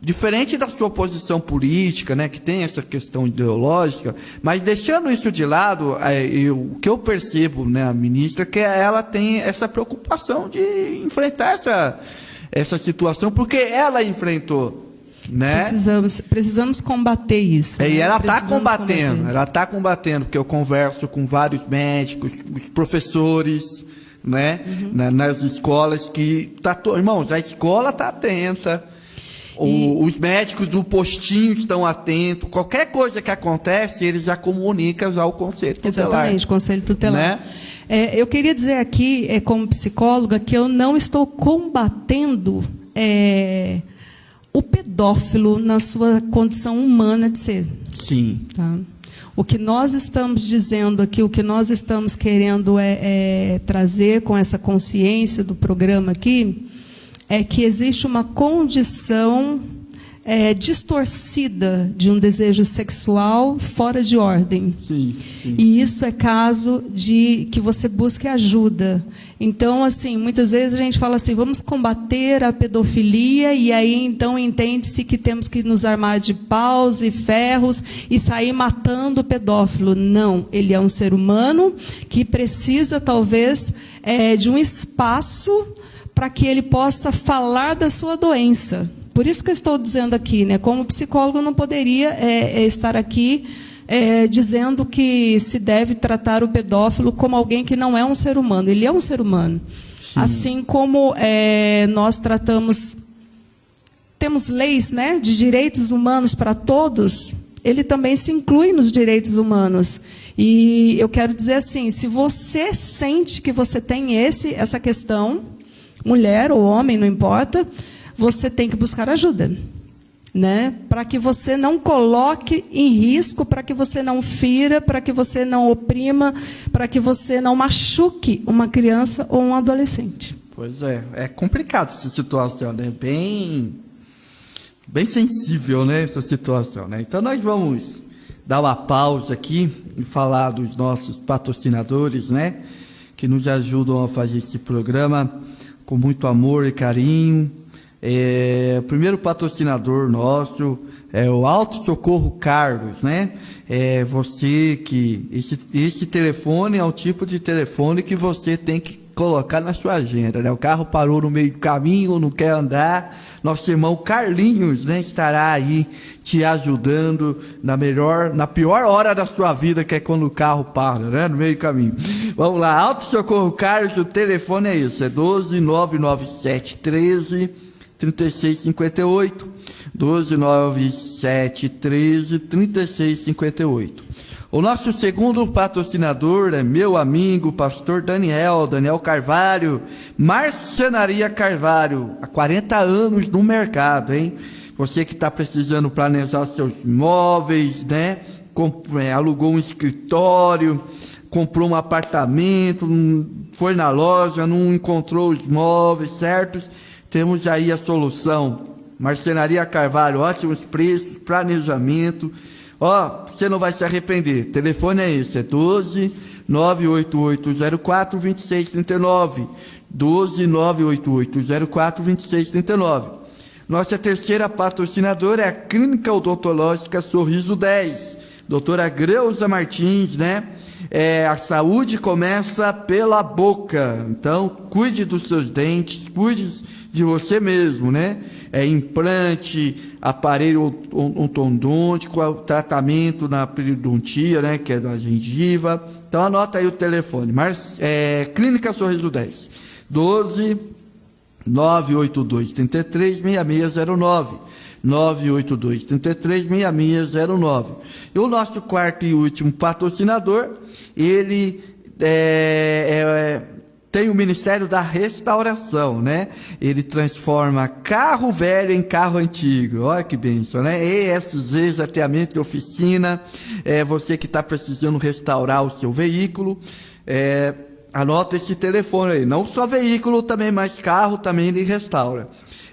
Diferente da sua posição política, né, que tem essa questão ideológica, mas deixando isso de lado, o que eu percebo, né, a ministra, que ela tem essa preocupação de enfrentar essa situação, porque ela enfrentou, né? Precisamos combater isso. E né? ela está combatendo, porque eu converso com vários médicos, os professores, né, nas escolas que irmãos, a escola está atenta. Os médicos do postinho estão atentos. Qualquer coisa que acontece, eles já comunicam ao Conselho Tutelar. Exatamente, Conselho Tutelar. Né? Eu queria dizer aqui, como psicóloga, que eu não estou combatendo o pedófilo na sua condição humana de ser. Sim. Tá? O que nós estamos dizendo aqui, o que nós estamos querendo trazer com essa consciência do programa aqui, é que existe uma condição distorcida de um desejo sexual fora de ordem. Sim. E isso é caso de que você busque ajuda. Então, assim, muitas vezes a gente fala assim, vamos combater a pedofilia, e aí então entende-se que temos que nos armar de paus e ferros e sair matando o pedófilo. Não, ele é um ser humano que precisa, talvez, de um espaço para que ele possa falar da sua doença. Por isso que eu estou dizendo aqui, né? Como psicólogo, eu não poderia estar aqui dizendo que se deve tratar o pedófilo como alguém que não é um ser humano. Ele é um ser humano. Sim. Assim como nós temos leis, né, de direitos humanos para todos, ele também se inclui nos direitos humanos. E eu quero dizer assim, se você sente que você tem essa questão, mulher ou homem, não importa, você tem que buscar ajuda, né? Para que você não coloque em risco, para que você não fira, para que você não oprima, para que você não machuque uma criança ou um adolescente. Pois é complicado essa situação, né? Bem sensível, né, essa situação, né? Então nós vamos dar uma pausa aqui e falar dos nossos patrocinadores, né, que nos ajudam a fazer esse programa com muito amor e carinho. O primeiro patrocinador nosso é o Auto Socorro Carlos, né? Você que esse telefone é o tipo de telefone que você tem que colocar na sua agenda, né? O carro parou no meio do caminho, não quer andar. Nosso irmão Carlinhos, né, estará aí te ajudando na pior hora da sua vida, que é quando o carro para, né, no meio do caminho. Vamos lá, Auto Socorro Carlos, o telefone é isso, 12-997-13-3658, 12-997-13-3658. O nosso segundo patrocinador é meu amigo, pastor Daniel Carvalho, Marcenaria Carvalho, há 40 anos no mercado, hein? Você que está precisando planejar seus móveis, né? Alugou um escritório, comprou um apartamento, foi na loja, não encontrou os móveis certos, temos aí a solução. Marcenaria Carvalho, ótimos preços, planejamento. Ó, você não vai se arrepender. O telefone é esse, é 12-98804-2639. 12-98804-2639. Nossa terceira patrocinadora é a Clínica Odontológica Sorriso 10. Doutora Greuza Martins, né? A saúde começa pela boca. Então, cuide dos seus dentes, cuide de você mesmo, né? Implante, aparelho ortodôntico, tratamento na periodontia, né? Que é da gengiva. Então, anota aí o telefone. Clínica Sorriso 10. 12-982-33-6609. 982-33-6609. E o nosso quarto e último patrocinador, ele tem o Ministério da Restauração, né? Ele transforma carro velho em carro antigo. Olha que bênção, né? ESZ, Zateamento de Oficina. Você que está precisando restaurar o seu veículo, anota esse telefone aí. Não só veículo também, mas carro também ele restaura.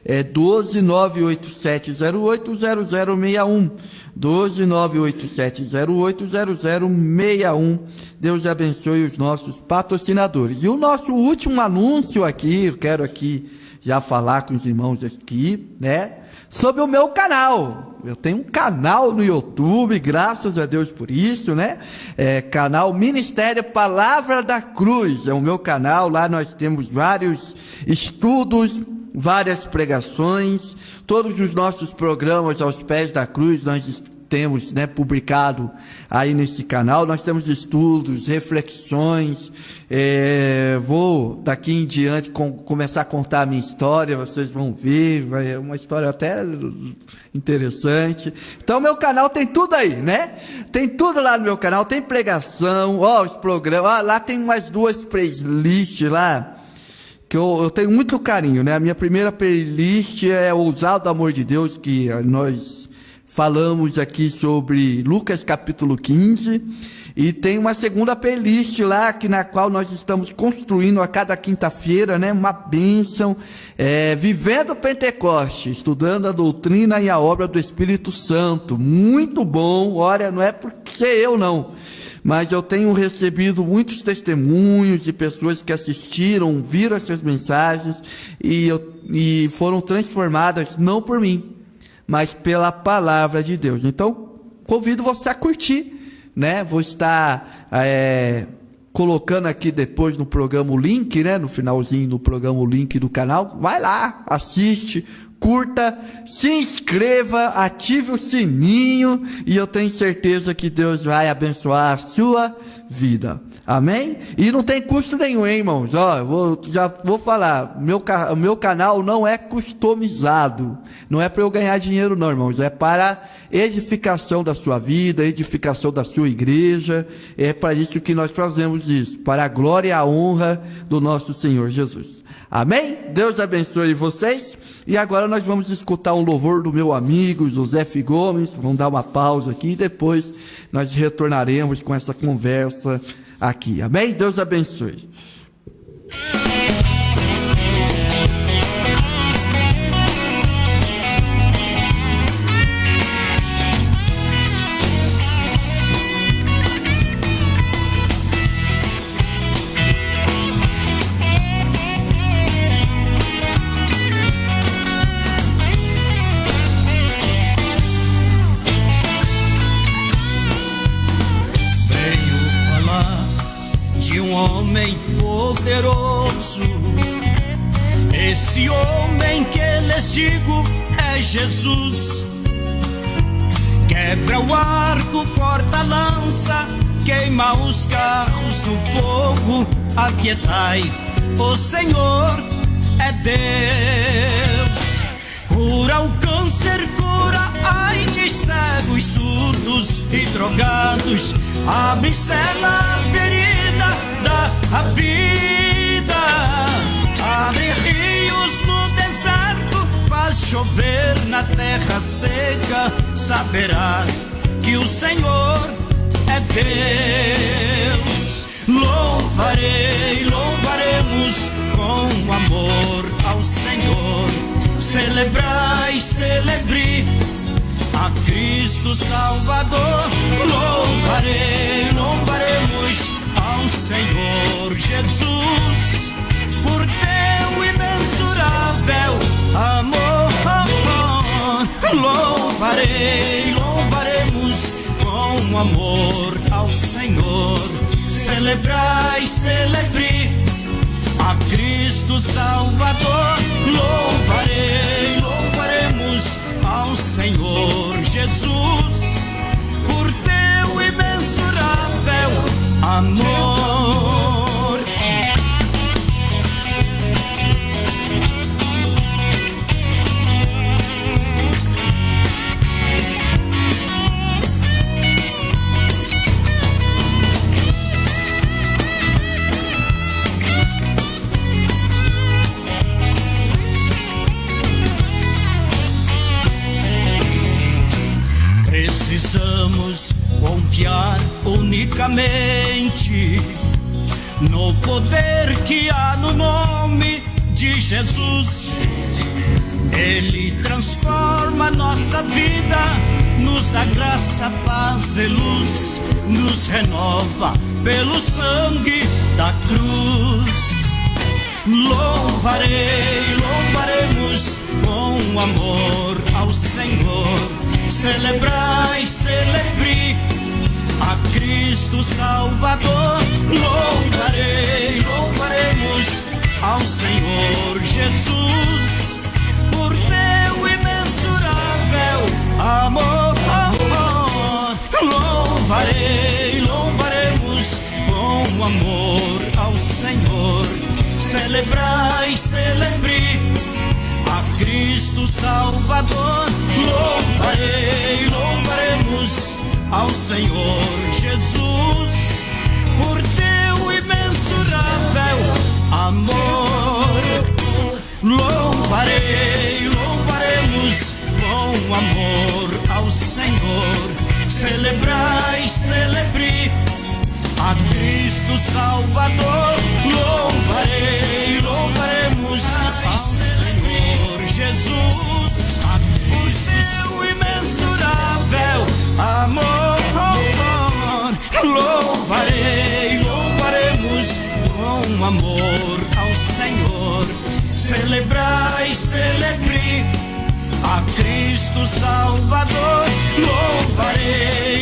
12-987-08-0061. 12-987-08-0061. Deus abençoe os nossos patrocinadores. E o nosso último anúncio aqui, eu quero aqui já falar com os irmãos aqui, né? Sobre o meu canal. Eu tenho um canal no YouTube, graças a Deus por isso, né? Canal Ministério Palavra da Cruz. É o meu canal, lá nós temos vários estudos, várias pregações, todos os nossos programas aos pés da cruz nós temos, né, publicado aí nesse canal. Nós temos estudos, reflexões. Vou daqui em diante começar a contar a minha história, vocês vão ver, é uma história até interessante. Então meu canal tem tudo aí, né? Tem tudo lá no meu canal, tem pregação, os programas, lá tem umas 2 playlists lá, que eu tenho muito carinho, né? A minha primeira playlist é Ousado Amor de Deus, que nós falamos aqui sobre Lucas capítulo 15, e tem uma segunda playlist lá, na qual nós estamos construindo a cada quinta-feira, né? Uma bênção, Vivendo Pentecoste, estudando a doutrina e a obra do Espírito Santo. Muito bom, olha, não é porque ser eu não, mas eu tenho recebido muitos testemunhos de pessoas que assistiram, viram essas mensagens e foram transformadas, não por mim, mas pela palavra de Deus. Então, convido você a curtir, né? Vou estar colocando aqui depois no programa o link, né? No finalzinho do programa o link do canal. Vai lá, assiste, curta, se inscreva, ative o sininho e eu tenho certeza que Deus vai abençoar a sua vida. Amém? E não tem custo nenhum, hein, irmãos? Já vou falar, o meu canal não é customizado. Não é para eu ganhar dinheiro não, irmãos. É para edificação da sua vida, edificação da sua igreja. É para isso que nós fazemos isso, para a glória e a honra do nosso Senhor Jesus. Amém? Deus abençoe vocês. E agora nós vamos escutar um louvor do meu amigo José F. Gomes. Vamos dar uma pausa aqui e depois nós retornaremos com essa conversa aqui. Amém? Deus abençoe. Poderoso, esse homem que lhes digo é Jesus. Quebra o arco, corta a lança, queima os carros do fogo. Aquietai, o Senhor é Deus. Cura o câncer, cura a AIDS, cegos, surdos, e drogados, abre cela ferida da vida, abre rios no deserto, faz chover na terra seca. Saberá que o Senhor é Deus. Louvaremos com amor ao Senhor. Celebrai, celebre a Cristo Salvador. Louvaremos ao Senhor Jesus por teu imensurável amor. Louvaremos com amor ao Senhor. Celebrai, celebre a Cristo Salvador. Louvaremos ao Senhor Jesus por teu imensurável amor. Precisamos confiar unicamente no poder que há no nome de Jesus. Ele transforma nossa vida, nos dá graça, paz e luz, nos renova pelo sangue da cruz. Louvaremos com amor ao Senhor. Celebrai, celebre a Cristo Salvador. Louvaremos ao Senhor Jesus por teu imensurável amor. Louvaremos com amor ao Senhor. Celebrai, celebre a Cristo Salvador. Louvaremos ao Senhor Jesus por teu imensurável amor. Louvaremos com amor ao Senhor. Celebrai, celebre a Cristo Salvador. Louvaremos ao Senhor Jesus por teu imensurável amor. Louvaremos com amor ao Senhor. Celebrai, celebre a Cristo Salvador.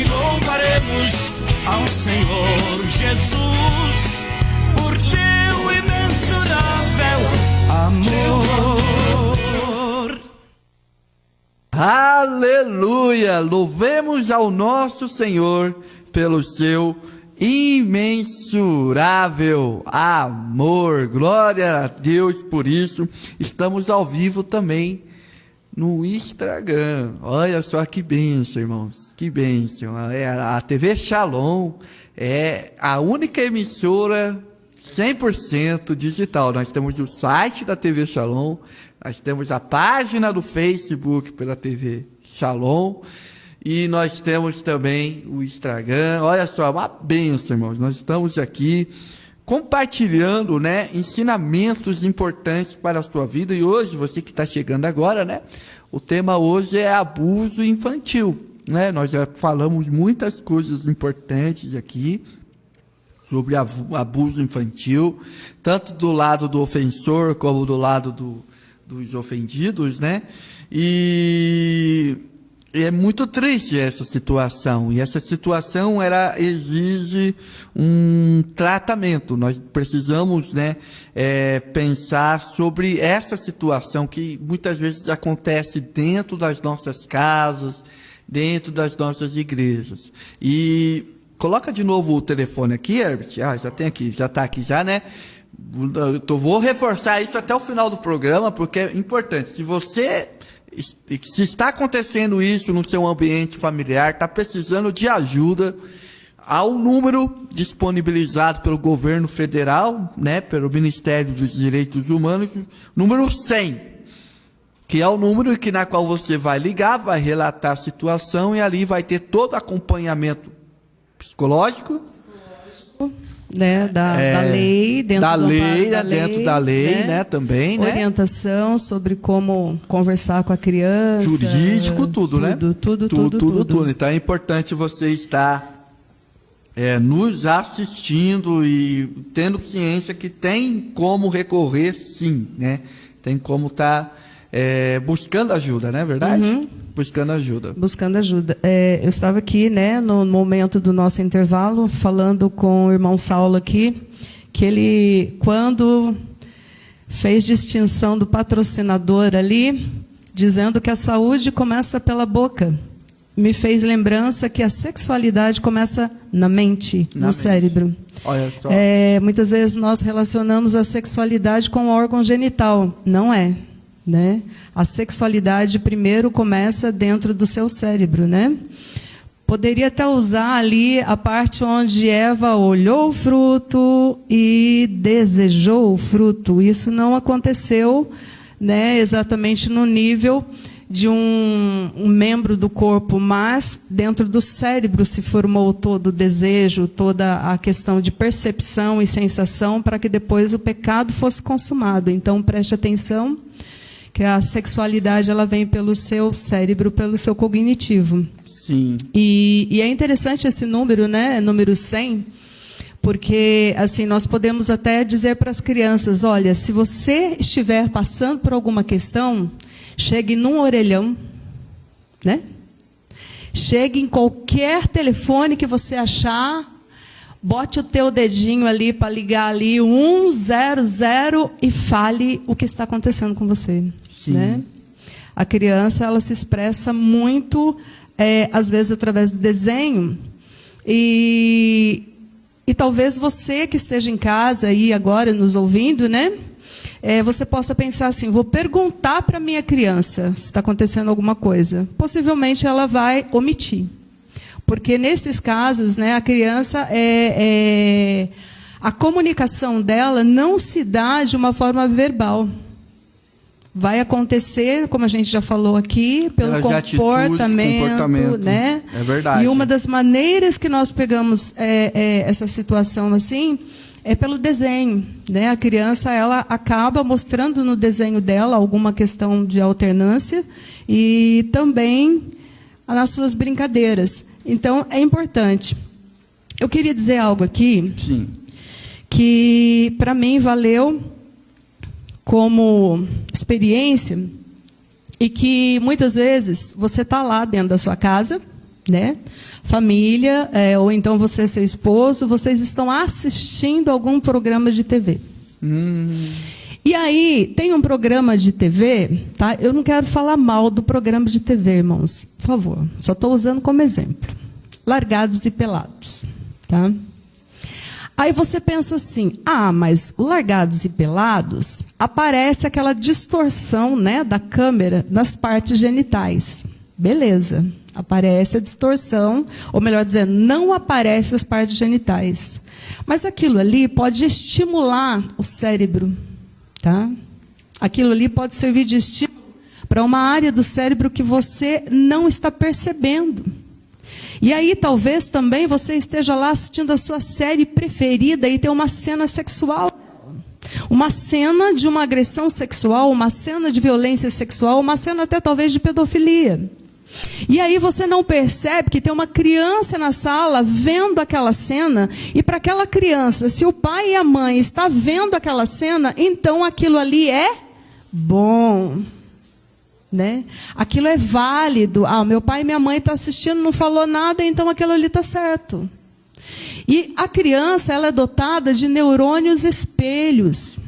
Louvaremos ao Senhor Jesus por teu imensurável amor. Aleluia! Louvemos ao nosso Senhor pelo seu imensurável amor. Glória a Deus por isso. Estamos ao vivo também no Instagram. Olha só que bênção, irmãos. Que bênção. A TV Shalom é a única emissora 100% digital. Nós temos o site da TV Shalom, nós temos a página do Facebook pela TV Shalom e nós temos também o Instagram. Olha só, uma bênção, irmãos. Nós estamos aqui compartilhando, né, ensinamentos importantes para a sua vida. E hoje, você que está chegando agora, né, o tema hoje é abuso infantil, né? Nós já falamos muitas coisas importantes aqui sobre abuso infantil, tanto do lado do ofensor como do lado dos ofendidos, né? E é muito triste essa situação, e essa situação exige um tratamento. Nós precisamos, né, pensar sobre essa situação que muitas vezes acontece dentro das nossas casas, dentro das nossas igrejas. E coloca de novo o telefone aqui, Herbert. Já tem aqui, já está aqui já, né? Vou reforçar isso até o final do programa, porque é importante. Se você se está acontecendo isso no seu ambiente familiar, está precisando de ajuda, há um número disponibilizado pelo governo federal, né, pelo Ministério dos Direitos Humanos, número 100, que é o número na qual você vai ligar, vai relatar a situação e ali vai ter todo o acompanhamento psicológico, né, da lei, dentro da lei, né, também, né? Orientação sobre como conversar com a criança. Jurídico, tudo, né? Tudo. Então é importante você estar nos assistindo e tendo ciência que tem como recorrer, sim, né? Tem como estar buscando ajuda, não é verdade? Uhum. Buscando ajuda. Buscando ajuda. Eu estava aqui, né, no momento do nosso intervalo, falando com o irmão Saulo aqui, que ele, quando fez distinção do patrocinador ali, dizendo que a saúde começa pela boca, me fez lembrança que a sexualidade começa na mente, no cérebro. Olha só. Muitas vezes nós relacionamos a sexualidade com o órgão genital. Não é. Né? A sexualidade primeiro começa dentro do seu cérebro, né? Poderia até usar ali a parte onde Eva olhou o fruto e desejou o fruto. Isso não aconteceu, né, exatamente no nível de um membro do corpo, mas dentro do cérebro se formou todo o desejo, toda a questão de percepção e sensação para que depois o pecado fosse consumado. Então preste atenção, que a sexualidade ela vem pelo seu cérebro, pelo seu cognitivo. Sim. E é interessante esse número, né? Número 100, porque assim nós podemos até dizer para as crianças, olha, se você estiver passando por alguma questão, chegue num orelhão, né? Chegue em qualquer telefone que você achar, bote o teu dedinho ali para ligar ali 100 e fale o que está acontecendo com você. Né? A criança ela se expressa muito, às vezes através do desenho. E talvez você que esteja em casa aí agora nos ouvindo, né? Você possa pensar assim, vou perguntar para a minha criança se está acontecendo alguma coisa. Possivelmente ela vai omitir. Porque nesses casos, né, a criança, a comunicação dela não se dá de uma forma verbal. Vai acontecer, como a gente já falou aqui, pelo comportamento, né? É verdade. E uma das maneiras que nós pegamos essa situação assim é pelo desenho, né? A criança ela acaba mostrando no desenho dela alguma questão de alternância e também nas suas brincadeiras. Então é importante. Eu queria dizer algo aqui. Sim. Que para mim valeu como experiência e que muitas vezes você está lá dentro da sua casa, né? Família, ou então você e seu esposo, vocês estão assistindo algum programa de TV. E aí, tem um programa de TV, tá? Eu não quero falar mal do programa de TV, irmãos, por favor. Só estou usando como exemplo. Largados e Pelados, tá? Aí você pensa assim, mas o Largados e Pelados, aparece aquela distorção, né, da câmera nas partes genitais. Beleza, aparece a distorção, ou melhor dizendo, não aparece as partes genitais. Mas aquilo ali pode estimular o cérebro, tá? Aquilo ali pode servir de estímulo para uma área do cérebro que você não está percebendo. E aí talvez também você esteja lá assistindo a sua série preferida e tem uma cena sexual. Uma cena de uma agressão sexual, uma cena de violência sexual, uma cena até talvez de pedofilia. E aí você não percebe que tem uma criança na sala vendo aquela cena, e para aquela criança, se o pai e a mãe estão vendo aquela cena, então aquilo ali é bom. Né? Aquilo é válido. Meu pai e minha mãe estão assistindo, não falou nada, então aquilo ali está certo. E a criança ela é dotada de neurônios espelhos.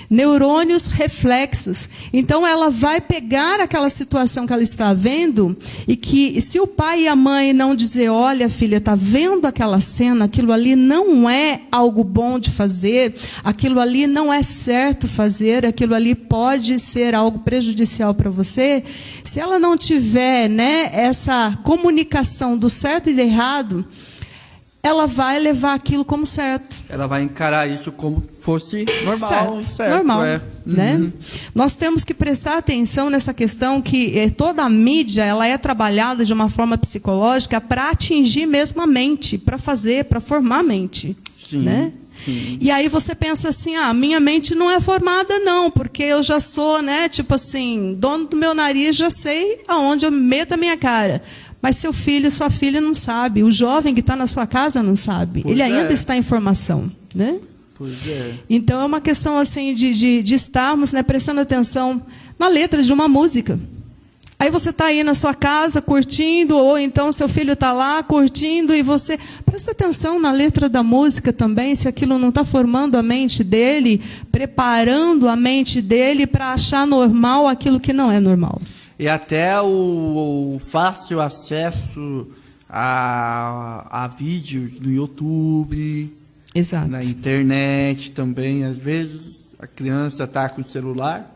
neurônios reflexos. Então ela vai pegar aquela situação que ela está vendo e que se o pai e a mãe não dizer, olha filha, está vendo aquela cena, aquilo ali não é algo bom de fazer, aquilo ali não é certo fazer, aquilo ali pode ser algo prejudicial para você, se ela não tiver, né, essa comunicação do certo e do errado, ela vai levar aquilo como certo. Ela vai encarar isso como fosse normal. Certo, normal, é. né? Nós temos que prestar atenção nessa questão que toda a mídia ela é trabalhada de uma forma psicológica para atingir mesmo a mente, para fazer, para formar a mente. Sim, né? sim. E aí você pensa assim, minha mente não é formada não, porque eu já sou, né, tipo assim, dono do meu nariz, já sei aonde eu meto a minha cara. Mas seu filho, sua filha não sabe. O jovem que está na sua casa não sabe. Pois ele ainda é. está em formação, né? Pois é. Então é uma questão assim de estarmos, né, prestando atenção na letra de uma música. Aí você está aí na sua casa curtindo, ou então seu filho está lá curtindo e você presta atenção na letra da música também, se aquilo não está formando a mente dele, preparando a mente dele para achar normal aquilo que não é normal. E até o fácil acesso a vídeos no YouTube, Exato. na internet também. Às vezes a criança está com o celular,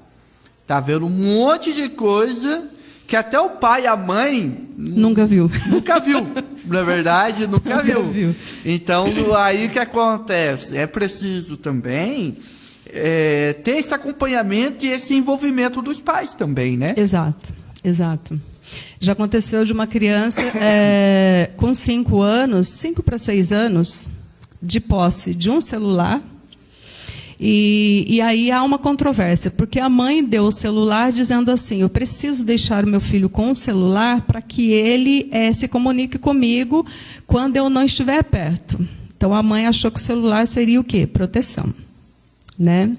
está vendo um monte de coisa que até o pai e a mãe Nunca viu. nunca viu. Na verdade, nunca viu. viu. Então, aí o que acontece? É preciso também ter esse acompanhamento e esse envolvimento dos pais também, né? Exato, exato. Já aconteceu de uma criança com 5 para 6 anos, de posse de um celular, e aí há uma controvérsia, porque a mãe deu o celular dizendo assim, eu preciso deixar o meu filho com o celular para que ele se comunique comigo quando eu não estiver perto. Então a mãe achou que o celular seria o quê? Proteção. Né?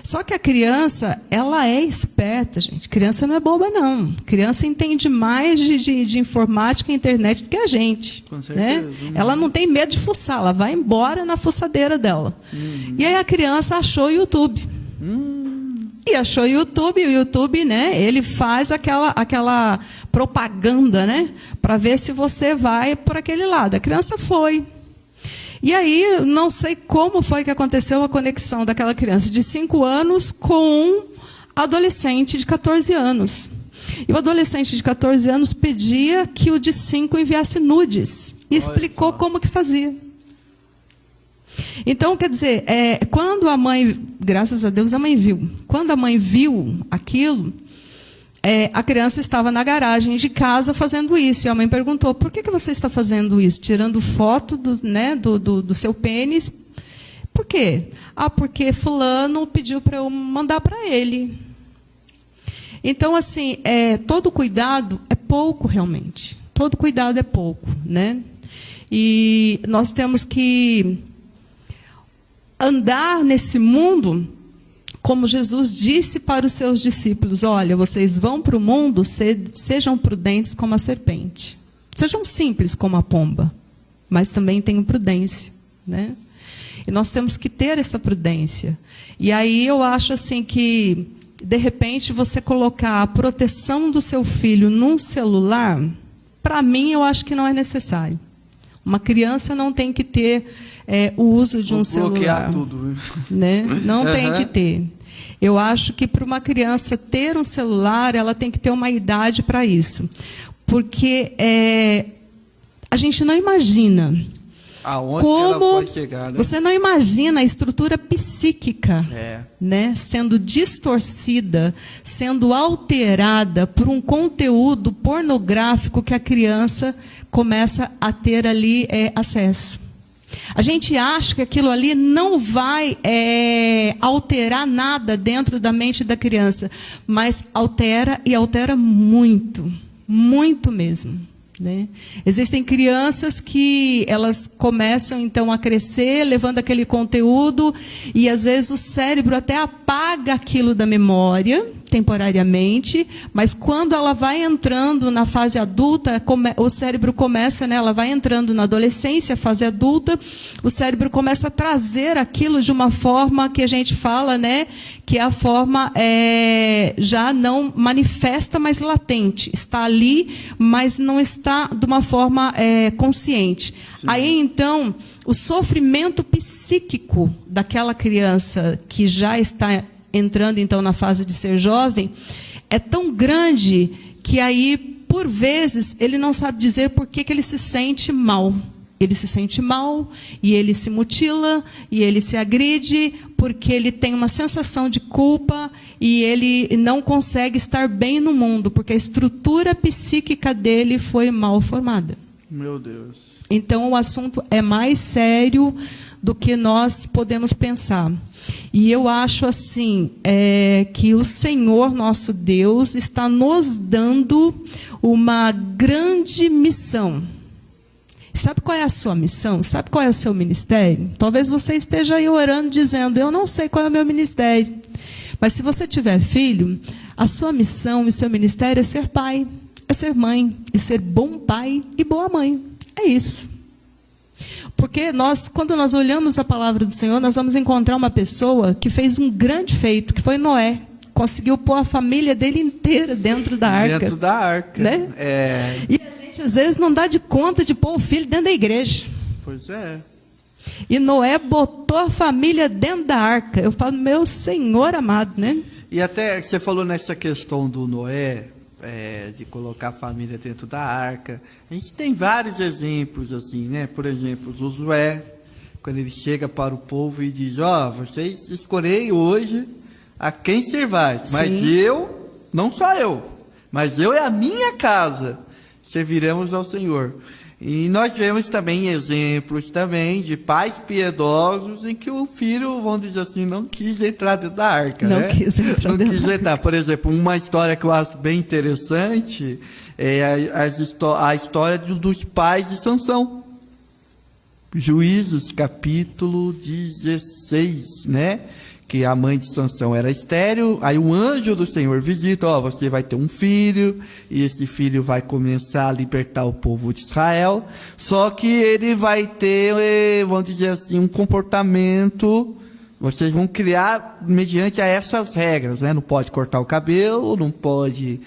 Só que a criança, ela é esperta, gente. Criança não é boba, não. Criança entende mais de informática e internet do que a gente. Com certeza. Né? Ela não tem medo de fuçar, ela vai embora na fuçadeira dela. E aí a criança achou o YouTube. E achou o YouTube, e o YouTube, né, ele faz aquela propaganda, né, para ver se você vai por aquele lado. A criança foi. E aí, não sei como foi que aconteceu a conexão daquela criança de 5 anos com um adolescente de 14 anos. E o adolescente de 14 anos pedia que o de 5 enviasse nudes. E explicou como que fazia. Então, quer dizer, quando a mãe, graças a Deus, a mãe viu. Quando a mãe viu aquilo, a criança estava na garagem de casa fazendo isso. E a mãe perguntou, por que você está fazendo isso? Tirando foto do seu pênis. Por quê? Porque fulano pediu para eu mandar para ele. Então, assim, todo cuidado é pouco, realmente. Todo cuidado é pouco, né? E nós temos que andar nesse mundo como Jesus disse para os seus discípulos, olha, vocês vão para o mundo, sejam prudentes como a serpente. Sejam simples como a pomba, mas também tenham prudência, né? E nós temos que ter essa prudência. E aí eu acho assim que, de repente, você colocar a proteção do seu filho num celular, para mim, eu acho que não é necessário. Uma criança não tem que ter o uso de um celular. Bloquear tudo, né? Não tem que ter. Eu acho que para uma criança ter um celular, ela tem que ter uma idade para isso. Porque a gente não imagina aonde como ela pode chegar, né? Você não imagina a estrutura psíquica né, sendo distorcida, sendo alterada por um conteúdo pornográfico que a criança começa a ter ali acesso. A gente acha que aquilo ali não vai alterar nada dentro da mente da criança, mas altera e altera muito, muito mesmo. Né? Existem crianças que elas começam então a crescer, levando aquele conteúdo, e às vezes o cérebro até apaga aquilo da memória. temporariamente, mas quando ela vai entrando na fase adulta, o cérebro começa, né, ela vai entrando na adolescência, fase adulta, o cérebro começa a trazer aquilo de uma forma que a gente fala, né, que é a forma já não manifesta, mas latente. Está ali, mas não está de uma forma consciente. Sim. Aí, então, o sofrimento psíquico daquela criança que já está entrando, então, na fase de ser jovem, é tão grande que aí, por vezes, ele não sabe dizer por que ele se sente mal. Ele se sente mal, e ele se mutila, e ele se agride, porque ele tem uma sensação de culpa, e ele não consegue estar bem no mundo, porque a estrutura psíquica dele foi mal formada. Meu Deus. Então, o assunto é mais sério do que nós podemos pensar. E eu acho assim, que o Senhor, nosso Deus, está nos dando uma grande missão. Sabe qual é a sua missão? Sabe qual é o seu ministério? Talvez você esteja aí orando, dizendo, eu não sei qual é o meu ministério. Mas se você tiver filho, a sua missão e seu ministério é ser pai, é ser mãe, e ser bom pai e boa mãe. É isso. Porque quando nós olhamos a palavra do Senhor, nós vamos encontrar uma pessoa que fez um grande feito, que foi Noé. Conseguiu pôr a família dele inteira dentro da arca. Dentro da arca. Né? E a gente, às vezes, não dá de conta de pôr o filho dentro da igreja. Pois é. E Noé botou a família dentro da arca. Eu falo, meu Senhor amado, né? E até você falou nessa questão do Noé, de colocar a família dentro da arca. A gente tem vários exemplos assim, né? Por exemplo, Josué, quando ele chega para o povo e diz, vocês escolhem hoje a quem servais, mas eu, não só eu, mas eu e a minha casa serviremos ao Senhor. E nós vemos também exemplos também de pais piedosos em que o filho, vamos dizer assim, não quis entrar dentro da arca. Não quis entrar dentro da arca. Por exemplo, uma história que eu acho bem interessante é a história dos pais de Sansão. Juízes, capítulo 16, né? Que a mãe de Sansão era estéril, aí um anjo do Senhor visita, você vai ter um filho, e esse filho vai começar a libertar o povo de Israel, só que ele vai ter, vamos dizer assim, um comportamento, vocês vão criar mediante a essas regras, né? Não pode cortar o cabelo, não pode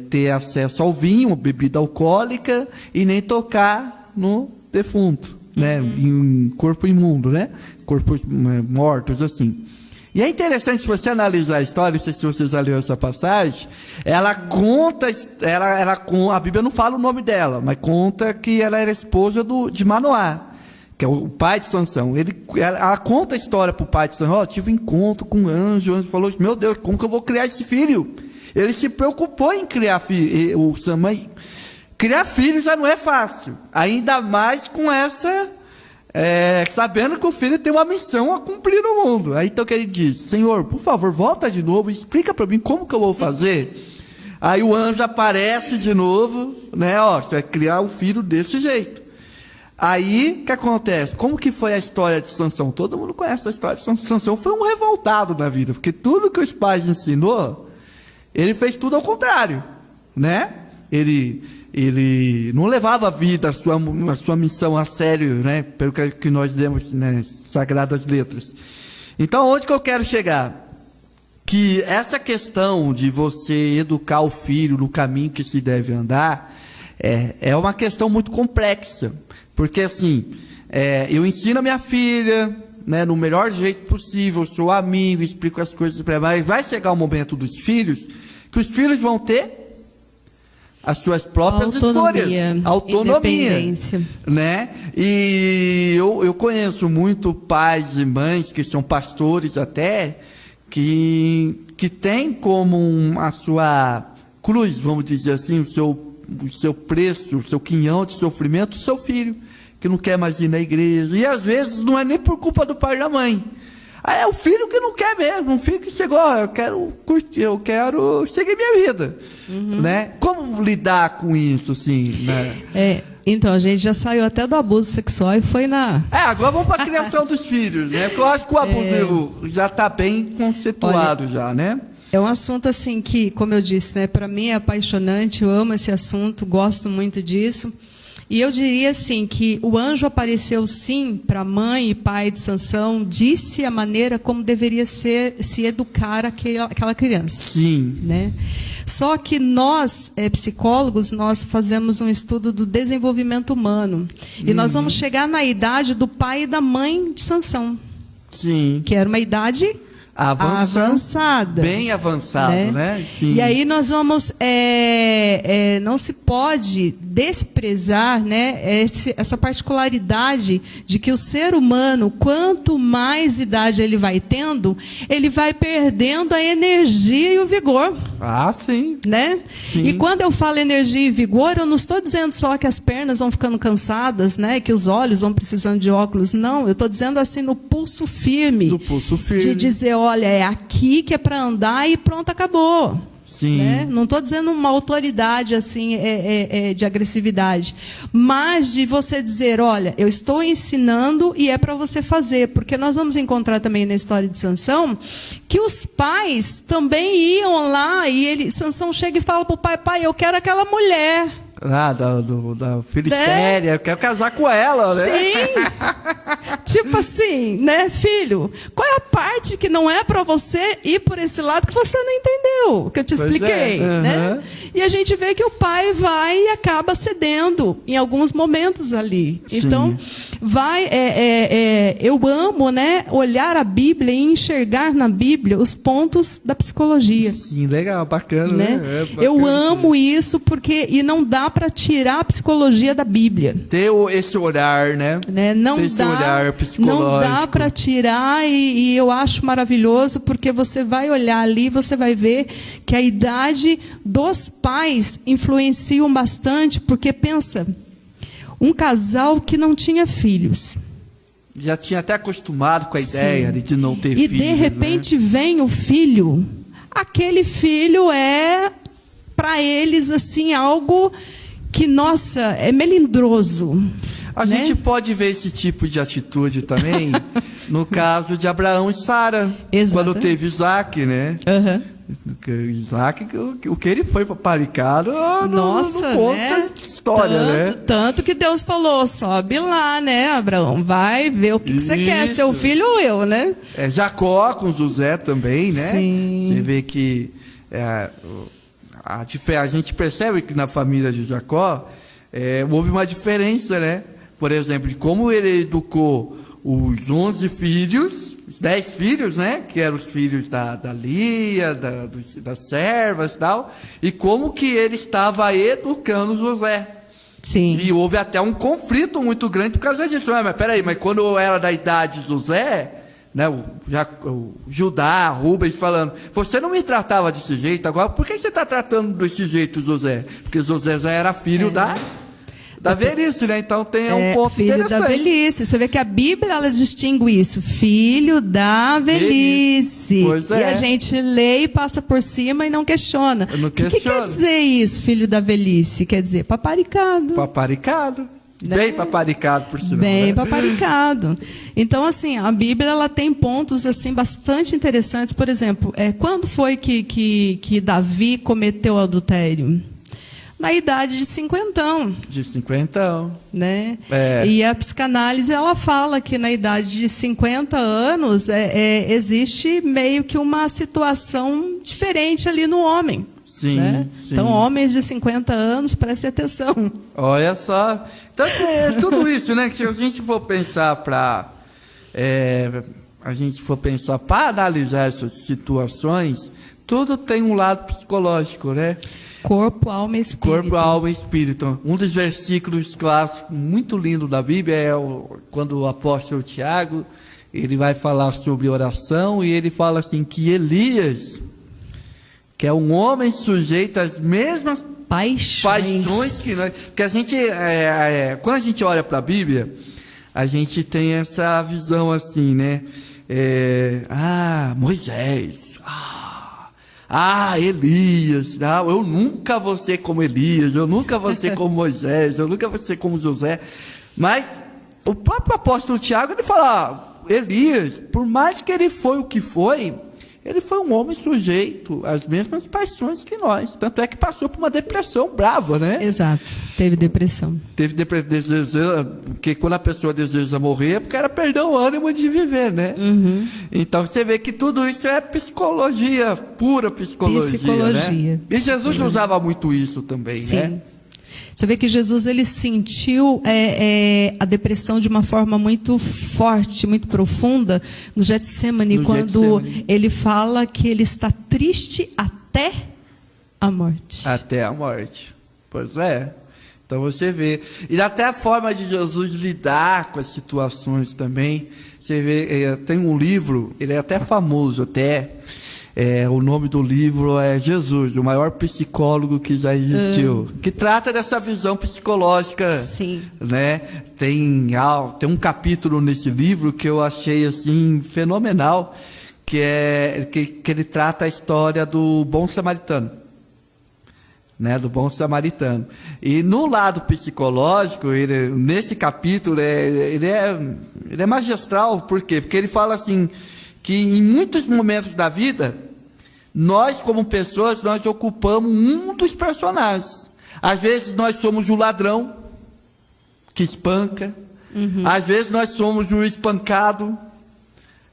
ter acesso ao vinho, bebida alcoólica, e nem tocar no defunto. Né, em corpo imundo, né? Corpos mortos, assim. E é interessante, se você analisar a história, não sei se você já leu essa passagem, ela conta, a Bíblia não fala o nome dela, mas conta que ela era esposa de Manoá, que é o pai de Sansão. Ela conta a história para o pai de Sansão, tive um encontro com um anjo, o anjo falou, meu Deus, como que eu vou criar esse filho? Ele se preocupou em criar filho, criar filho já não é fácil, ainda mais com essa, sabendo que o filho tem uma missão a cumprir no mundo. Aí então que ele diz, Senhor, por favor, volta de novo e explica para mim como que eu vou fazer. Aí o anjo aparece de novo, né? Você vai criar o filho desse jeito. Aí, o que acontece? Como que foi a história de Sansão? Todo mundo conhece a história de Sansão. Sansão foi um revoltado na vida, porque tudo que os pais ensinou, ele fez tudo ao contrário, né? Ele não levava a vida, a sua missão a sério, né? Pelo que nós demos, né? Sagradas letras. Então, onde que eu quero chegar? Que essa questão de você educar o filho no caminho que se deve andar, é uma questão muito complexa. Porque, assim, eu ensino a minha filha, né, no melhor jeito possível, sou amigo, explico as coisas para ela, mas vai chegar o momento dos filhos, que os filhos vão ter as suas próprias escolhas, autonomia, né? E eu conheço muito pais e mães que são pastores até, que tem como a sua cruz, vamos dizer assim, o seu preço, o seu quinhão de sofrimento, o seu filho, que não quer mais ir na igreja, e às vezes não é nem por culpa do pai e da mãe. É o filho que não quer mesmo, um filho que chegou, eu quero curtir, eu quero seguir minha vida, né? Como lidar com isso, assim, né? Então, a gente já saiu até do abuso sexual e foi na... agora vamos para a criação dos filhos, né? Porque eu acho que o abuso já está bem conceituado. Olha, já, né? É um assunto assim que, como eu disse, né, para mim é apaixonante, eu amo esse assunto, gosto muito disso. E eu diria assim que o anjo apareceu sim para a mãe e pai de Sansão, disse a maneira como deveria se educar aquela criança. Sim. Né? Só que nós, psicólogos, nós fazemos um estudo do desenvolvimento humano. E nós vamos chegar na idade do pai e da mãe de Sansão. Sim. Que era uma idade avançada. Bem avançado, né? Sim. E aí nós vamos... não se pode desprezar, né, essa particularidade de que o ser humano, quanto mais idade ele vai tendo, ele vai perdendo a energia e o vigor. Ah, sim. Né? Sim. E quando eu falo energia e vigor, eu não estou dizendo só que as pernas vão ficando cansadas, né, que os olhos vão precisando de óculos. Não, eu estou dizendo assim no pulso firme. Do pulso firme. De dizer, olha, é aqui que é para andar e pronto, acabou. Sim. Né? Não estou dizendo uma autoridade assim de agressividade, mas de você dizer, olha, eu estou ensinando e é para você fazer, porque nós vamos encontrar também na história de Sansão que os pais também iam lá e Sansão chega e fala para o pai, pai, eu quero aquela mulher. Ah, da Filistéria, eu quero casar com ela, né? Sim. Tipo assim, né, filho? Qual é a parte que não é para você ir por esse lado que você não entendeu? Que eu te expliquei, né? E a gente vê que o pai vai e acaba cedendo em alguns momentos ali. Sim. Então, eu amo, né, olhar a Bíblia e enxergar na Bíblia os pontos da psicologia. Sim, legal, bacana, né? Bacana, eu amo isso e não dá para tirar a psicologia da Bíblia. Ter esse olhar, né? Não ter dá, esse olhar psicológico. Não dá para tirar e eu acho maravilhoso porque você vai olhar ali, você vai ver que a idade dos pais influenciam bastante, porque pensa, um casal que não tinha filhos. Já tinha até acostumado com a ideia de não ter filhos. E de repente, né, vem o filho, aquele filho é para eles assim algo que, nossa, é melindroso. A gente pode ver esse tipo de atitude também no caso de Abraão e Sara, quando teve Isaac, né? Isaac, o que ele foi paparicado, não conta, né? História, tanto que Deus falou, sobe lá, né, Abraão, vai ver o que você quer, seu filho ou eu, né? Jacó com José também, né? Sim. Você vê que a gente percebe que na família de Jacó houve uma diferença, né? Por exemplo, de como ele educou os 11 filhos, os 10 filhos, né? Que eram os filhos da Lia, das servas e tal, e como que ele estava educando José. Sim. E houve até um conflito muito grande por causa disso. Mas peraí, mas quando eu era da idade de José, né, o Judá, Rubens falando, você não me tratava desse jeito, agora por que você está tratando desse jeito, José? Porque José já era filho da velhice, né? Então tem um ponto filho interessante. Da velhice. Você vê que a Bíblia, ela distingue isso. Filho da velhice. Pois é. E a gente lê e passa por cima e não questiona. Eu não O que questiono. quer dizer isso, filho da velhice? Quer dizer paparicado. Paparicado. Né? Bem paparicado, por sinal. Bem paparicado. Então, assim, a Bíblia ela tem pontos assim bastante interessantes. Por exemplo, quando foi que Davi cometeu adultério? Na idade de 50. De 50. Né? E a psicanálise ela fala que na idade de 50 anos existe meio que uma situação diferente ali no homem. Sim, né? sim. Então, homens de 50 anos, prestem atenção. Olha só. Então, tudo isso, né? Que se a gente for pensar para analisar essas situações, tudo tem um lado psicológico, né? Corpo, alma e espírito. Corpo, alma e espírito. Um dos versículos clássicos muito lindo da Bíblia é quando o apóstolo Tiago, ele vai falar sobre oração e ele fala assim que Elias, que é um homem sujeito às mesmas paixões que nós. Porque a gente, quando a gente olha para a Bíblia, a gente tem essa visão assim, né? Moisés. Elias, não, eu nunca vou ser como Elias, eu nunca vou ser como Moisés, eu nunca vou ser como José. Mas o próprio apóstolo Tiago, ele fala, Elias, por mais que ele foi o que foi, ele foi um homem sujeito às mesmas paixões que nós. Tanto é que passou por uma depressão brava, né? Exato, teve depressão. Teve desejo, porque quando a pessoa deseja morrer é porque ela perdeu o ânimo de viver, né? Então você vê que tudo isso é psicologia, pura psicologia. Né? E Jesus usava muito isso também, Sim. né? Você vê que Jesus ele sentiu a depressão de uma forma muito forte, muito profunda no Getsemane, quando ele fala que ele está triste até a morte. Até a morte. Pois é. Então você vê. E até a forma de Jesus lidar com as situações também. Você vê, tem um livro, ele é até famoso até. O nome do livro é Jesus, o maior psicólogo que já existiu, que trata dessa visão psicológica. Sim. Né? Tem um capítulo nesse livro que eu achei assim fenomenal, que ele trata a história do bom samaritano. Né, do bom samaritano. E no lado psicológico, nesse capítulo, ele é magistral. Por quê? Porque ele fala assim, que em muitos momentos da vida, nós como pessoas, nós ocupamos um dos personagens. Às vezes nós somos o ladrão que espanca, às vezes nós somos o espancado,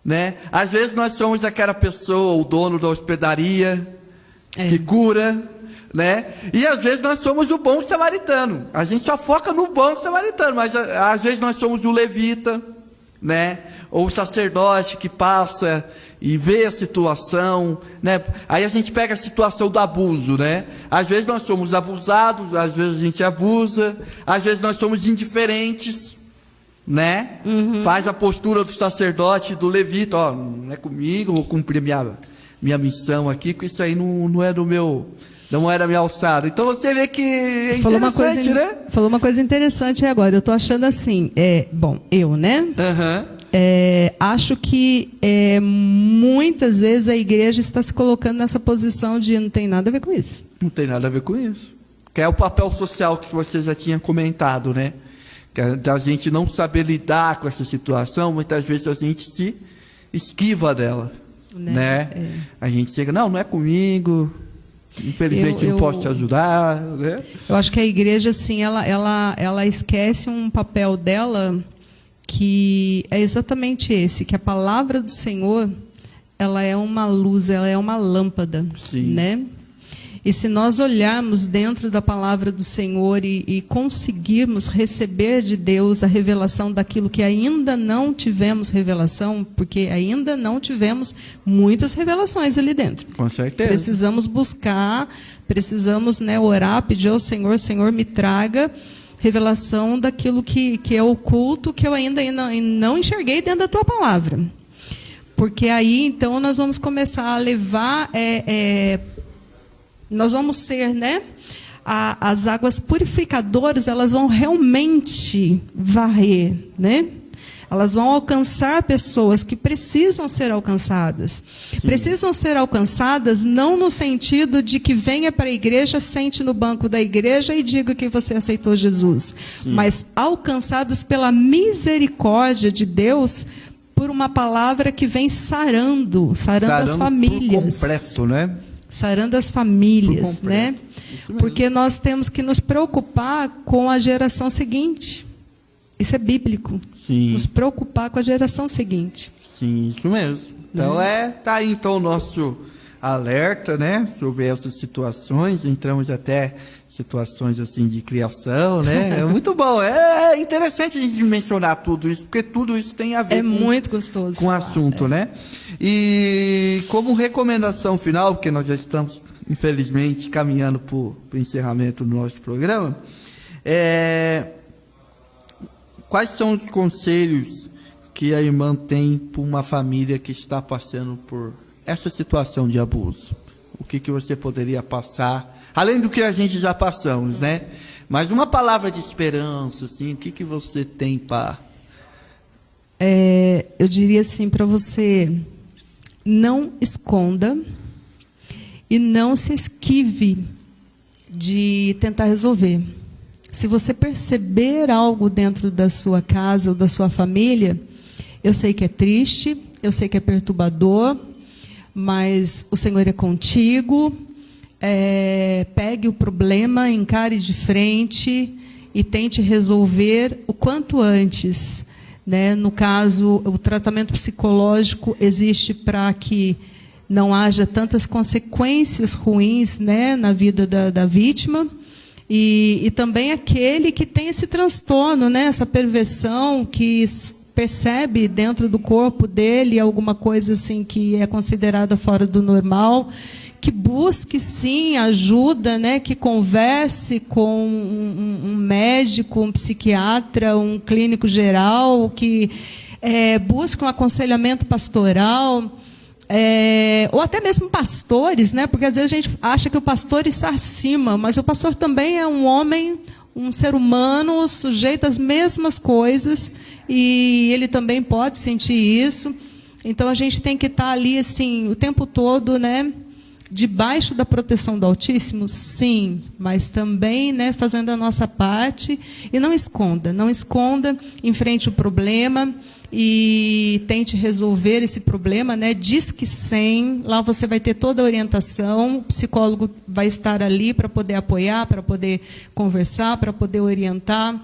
né? Às vezes nós somos aquela pessoa, o dono da hospedaria, que cura, né? E às vezes nós somos o bom samaritano. A gente só foca no bom samaritano, mas às vezes nós somos o levita, né? Ou o sacerdote que passa e vê a situação, né? Aí a gente pega a situação do abuso, né? Às vezes nós somos abusados, às vezes a gente abusa, às vezes nós somos indiferentes, né? Faz a postura do sacerdote, do levita, ó, não é comigo, vou cumprir minha missão aqui, porque isso aí não é do meu... Não era minha alçada. Então você vê que é interessante, né? Falou uma coisa interessante agora. Eu estou achando assim, eu, né? Acho que muitas vezes a igreja está se colocando nessa posição de não tem nada a ver com isso. Não tem nada a ver com isso. Que é o papel social que você já tinha comentado, né? Que a gente não saber lidar com essa situação, muitas vezes a gente se esquiva dela, né? A gente chega, não é comigo... Infelizmente não posso te ajudar, né? Eu acho que a igreja, assim, ela esquece um papel dela que é exatamente esse, que a palavra do Senhor, ela é uma luz, ela é uma lâmpada, né? E se nós olharmos dentro da palavra do Senhor e conseguirmos receber de Deus a revelação daquilo que ainda não tivemos revelação, porque ainda não tivemos muitas revelações ali dentro. Com certeza. Precisamos buscar, precisamos, né, orar, pedir ao Senhor, Senhor, me traga revelação daquilo que é oculto, que eu ainda não enxerguei dentro da Tua palavra. Porque aí, então, nós vamos começar a levar... nós vamos ser, né? As águas purificadoras, elas vão realmente varrer, né? Elas vão alcançar pessoas que precisam ser alcançadas. Sim. Precisam ser alcançadas não no sentido de que venha para a igreja, sente no banco da igreja e diga que você aceitou Jesus. Sim. Mas alcançadas pela misericórdia de Deus, por uma palavra que vem sarando as famílias. Por completo, né? Sarando as famílias, né? Porque nós temos que nos preocupar com a geração seguinte. Isso é bíblico. Sim. Nos preocupar com a geração seguinte. Sim, isso mesmo. Então tá aí então o nosso alerta, né, sobre essas situações. Entramos até situações assim de criação, né? É muito bom. É interessante a gente mencionar tudo isso, porque tudo isso tem a ver muito gostoso com o assunto, né? E como recomendação final, porque nós já estamos, infelizmente, caminhando para o encerramento do nosso programa, quais são os conselhos que a irmã tem para uma família que está passando por essa situação de abuso? O que você poderia passar, além do que a gente já passamos, né? Mas uma palavra de esperança, assim, o que você tem para... eu diria assim para você, não esconda e não se esquive de tentar resolver. Se você perceber algo dentro da sua casa ou da sua família, eu sei que é triste, eu sei que é perturbador, mas o Senhor é contigo. Pegue o problema, encare de frente e tente resolver o quanto antes, né? No caso, o tratamento psicológico existe para que não haja tantas consequências ruins, né, na vida da vítima, e também aquele que tem esse transtorno, né, essa perversão, que percebe dentro do corpo dele alguma coisa assim que é considerada fora do normal, que busque sim ajuda, né, que converse com um médico, um psiquiatra, um clínico geral, que busque um aconselhamento pastoral, ou até mesmo pastores, né, porque às vezes a gente acha que o pastor está acima, mas o pastor também é um homem, um ser humano, sujeito às mesmas coisas, e ele também pode sentir isso. Então a gente tem que estar ali assim o tempo todo, né, debaixo da proteção do Altíssimo, sim, mas também, né, fazendo a nossa parte. E não esconda, enfrente o problema e tente resolver esse problema, né? Disque 100, lá você vai ter toda a orientação, o psicólogo vai estar ali para poder apoiar, para poder conversar, para poder orientar.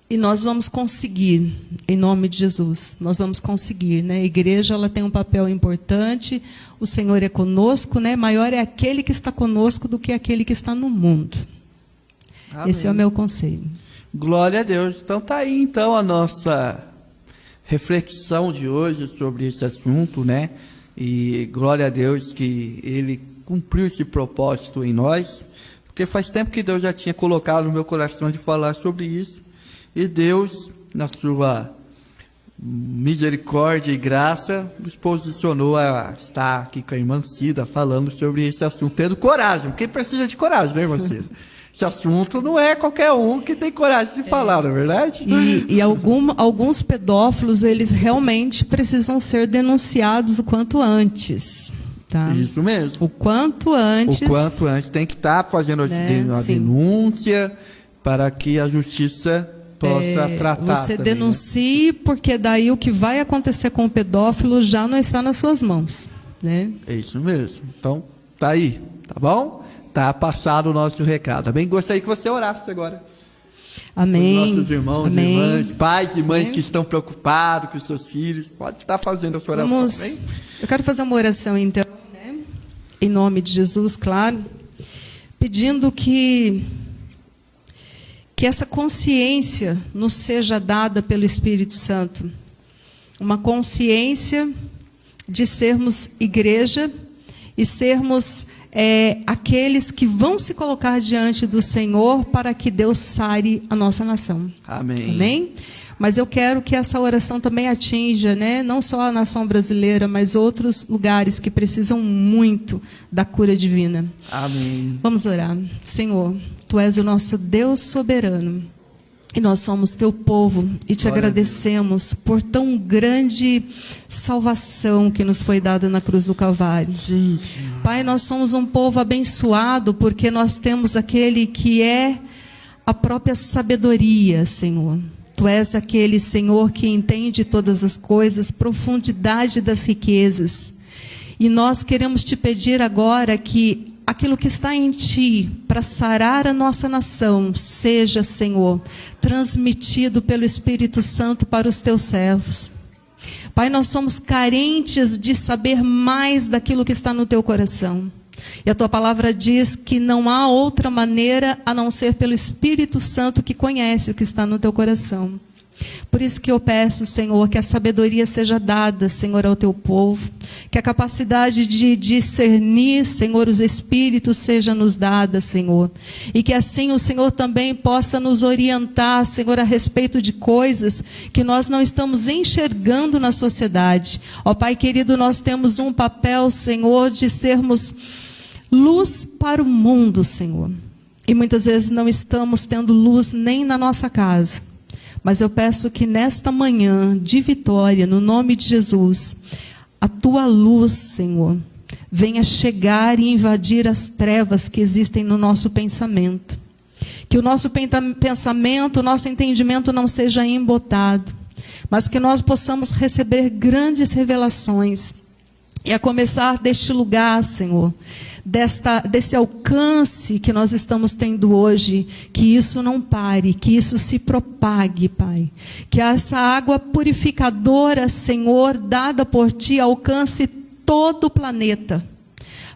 E nós vamos conseguir, em nome de Jesus, nós vamos conseguir, né? A igreja, ela tem um papel importante, o Senhor é conosco, né? Maior é aquele que está conosco do que aquele que está no mundo. Amém. Esse é o meu conselho. Glória a Deus. Então tá aí então a nossa reflexão de hoje sobre esse assunto, né? E glória a Deus que Ele cumpriu esse propósito em nós, porque faz tempo que Deus já tinha colocado no meu coração de falar sobre isso. E Deus, na sua misericórdia e graça, nos posicionou a estar aqui com a irmã Cida falando sobre esse assunto, tendo coragem, porque precisa de coragem, né, irmã Cida? Esse assunto não é qualquer um que tem coragem de falar, não é verdade? E alguns pedófilos, eles realmente precisam ser denunciados o quanto antes. Tá? Isso mesmo. O quanto antes. O quanto antes. Tem que estar fazendo a denúncia para que a justiça possa tratar. Você também, denuncie, né? Porque daí o que vai acontecer com o pedófilo já não está nas suas mãos, né? É isso mesmo. Então, tá aí, tá bom? Tá passado o nosso recado. Também gostaria que você orasse agora. Amém. Os nossos irmãos, amém, irmãs, pais e mães amém, que estão preocupados com os seus filhos, pode estar fazendo a sua oração. Amém? Eu quero fazer uma oração, então, né? Em nome de Jesus, claro, pedindo que essa consciência nos seja dada pelo Espírito Santo. Uma consciência de sermos igreja e sermos aqueles que vão se colocar diante do Senhor para que Deus sare a nossa nação. Amém. Amém? Mas eu quero que essa oração também atinja, né, não só a nação brasileira, mas outros lugares que precisam muito da cura divina. Amém. Vamos orar. Senhor, Tu és o nosso Deus soberano. E nós somos Teu povo e Te agradecemos por tão grande salvação que nos foi dada na cruz do Calvário. Sim. Pai, nós somos um povo abençoado porque nós temos aquele que é a própria sabedoria, Senhor. Tu és aquele, Senhor, que entende todas as coisas, profundidade das riquezas. E nós queremos Te pedir agora que aquilo que está em Ti para sarar a nossa nação seja, Senhor, transmitido pelo Espírito Santo para os Teus servos. Pai, nós somos carentes de saber mais daquilo que está no Teu coração. E a Tua palavra diz que não há outra maneira a não ser pelo Espírito Santo que conhece o que está no Teu coração. Por isso que eu peço, Senhor, que a sabedoria seja dada, Senhor, ao Teu povo, que a capacidade de discernir, Senhor, os Espíritos seja nos dada, Senhor, e que assim o Senhor também possa nos orientar, Senhor, a respeito de coisas que nós não estamos enxergando na sociedade. Ó Pai querido, nós temos um papel, Senhor, de sermos luz para o mundo, Senhor, e muitas vezes não estamos tendo luz nem na nossa casa. Mas eu peço que nesta manhã de vitória, no nome de Jesus, a Tua luz, Senhor, venha chegar e invadir as trevas que existem no nosso pensamento. Que o nosso pensamento, o nosso entendimento não seja embotado. mas que nós possamos receber grandes revelações. E a começar deste lugar, Senhor, desse alcance que nós estamos tendo hoje, que isso não pare, que isso se propague, Pai. Que essa água purificadora, Senhor, dada por Ti, alcance todo o planeta,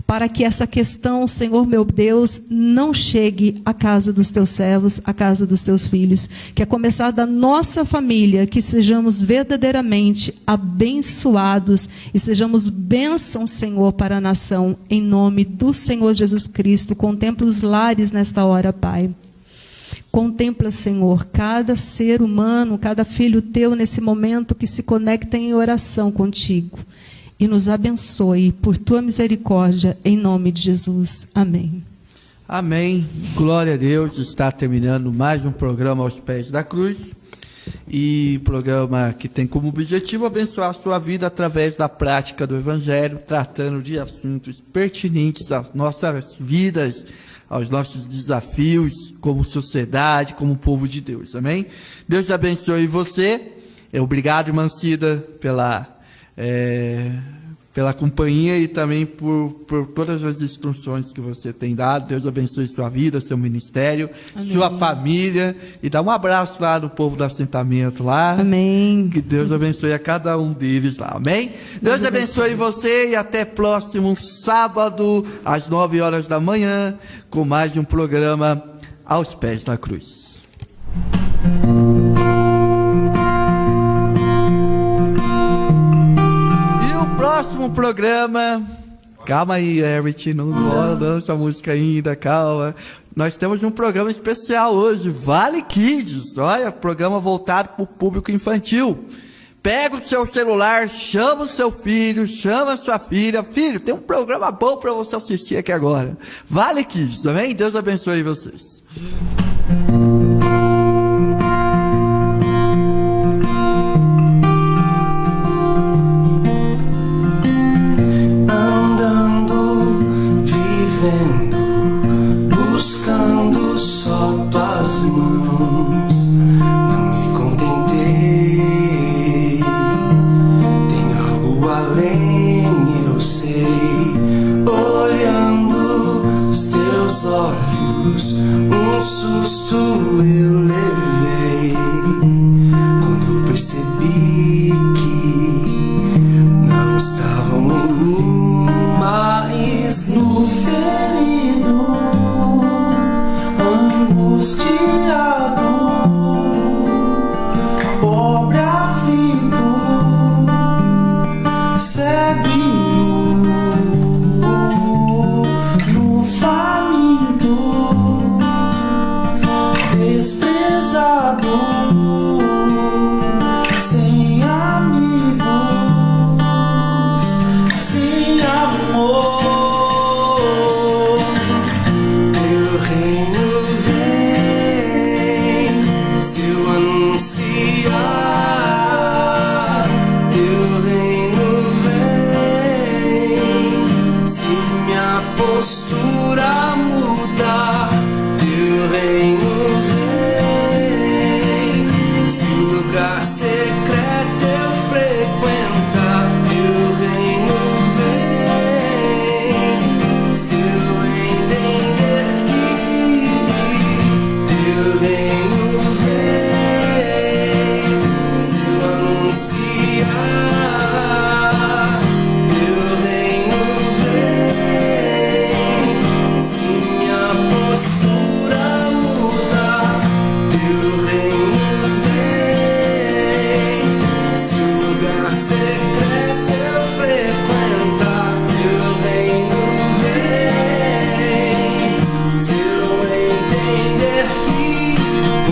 para que essa questão, Senhor meu Deus, não chegue à casa dos Teus servos, à casa dos Teus filhos. Que a começar da nossa família, que sejamos verdadeiramente abençoados e sejamos bênção, Senhor, para a nação, em nome do Senhor Jesus Cristo. Contempla os lares nesta hora, Pai. Contempla, Senhor, cada ser humano, cada filho Teu nesse momento que se conecta em oração contigo. E nos abençoe por Tua misericórdia, em nome de Jesus. Amém. Amém. Glória a Deus. Está terminando mais um programa Aos Pés da Cruz. E programa que tem como objetivo abençoar a sua vida através da prática do Evangelho, tratando de assuntos pertinentes às nossas vidas, aos nossos desafios como sociedade, como povo de Deus. Amém? Deus abençoe você. Obrigado, irmã Cida, pela companhia e também por todas as instruções que você tem dado. Deus abençoe sua vida, seu ministério, amém, sua família, e dá um abraço lá do povo do assentamento lá. Amém. Que Deus abençoe a cada um deles lá, amém? Deus abençoe você e até próximo sábado, às 9 horas da manhã, com mais um programa Aos Pés da Cruz. Próximo programa, calma aí, Eric, não lança a música ainda, calma. Nós temos um programa especial hoje, Vale Kids, olha, programa voltado para o público infantil. Pega o seu celular, chama o seu filho, chama a sua filha. Filho, tem um programa bom para você assistir aqui agora. Vale Kids, amém? Deus abençoe vocês. Buscando só Tuas mãos, não me contentei. Tem algo além, eu sei. Olhando os Teus olhos, um susto eu levei quando percebi que não estavam em mim, mas no ferido, angustiado, pobre aflito, cego e nu, faminto, desprezado, sem amigos, sem amor. Teu reino vem, se eu anunciar. Teu reino vem, se minha postura mudar. Teu reino vem, se o lugar secreto eu frequentar. Teu reino vem, se eu entender que Teu reino vem, se eu anunciar. Teu reino vem, se minha postura mudar. Teu reino vem, se o lugar secreto eu frequentar. Teu reino vem, se eu entender que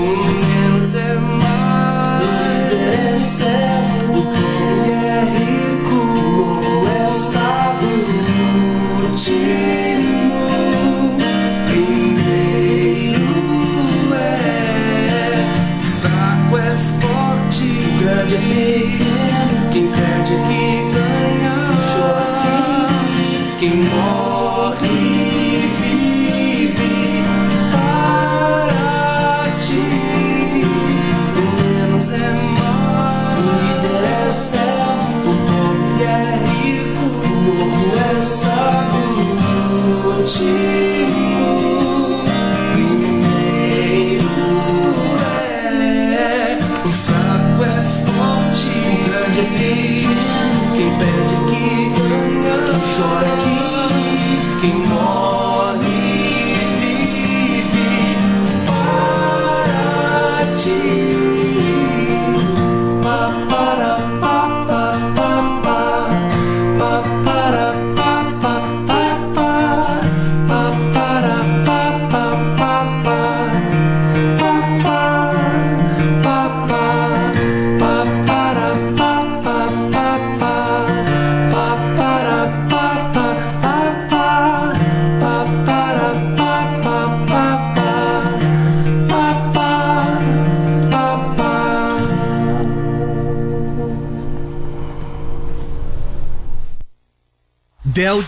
Del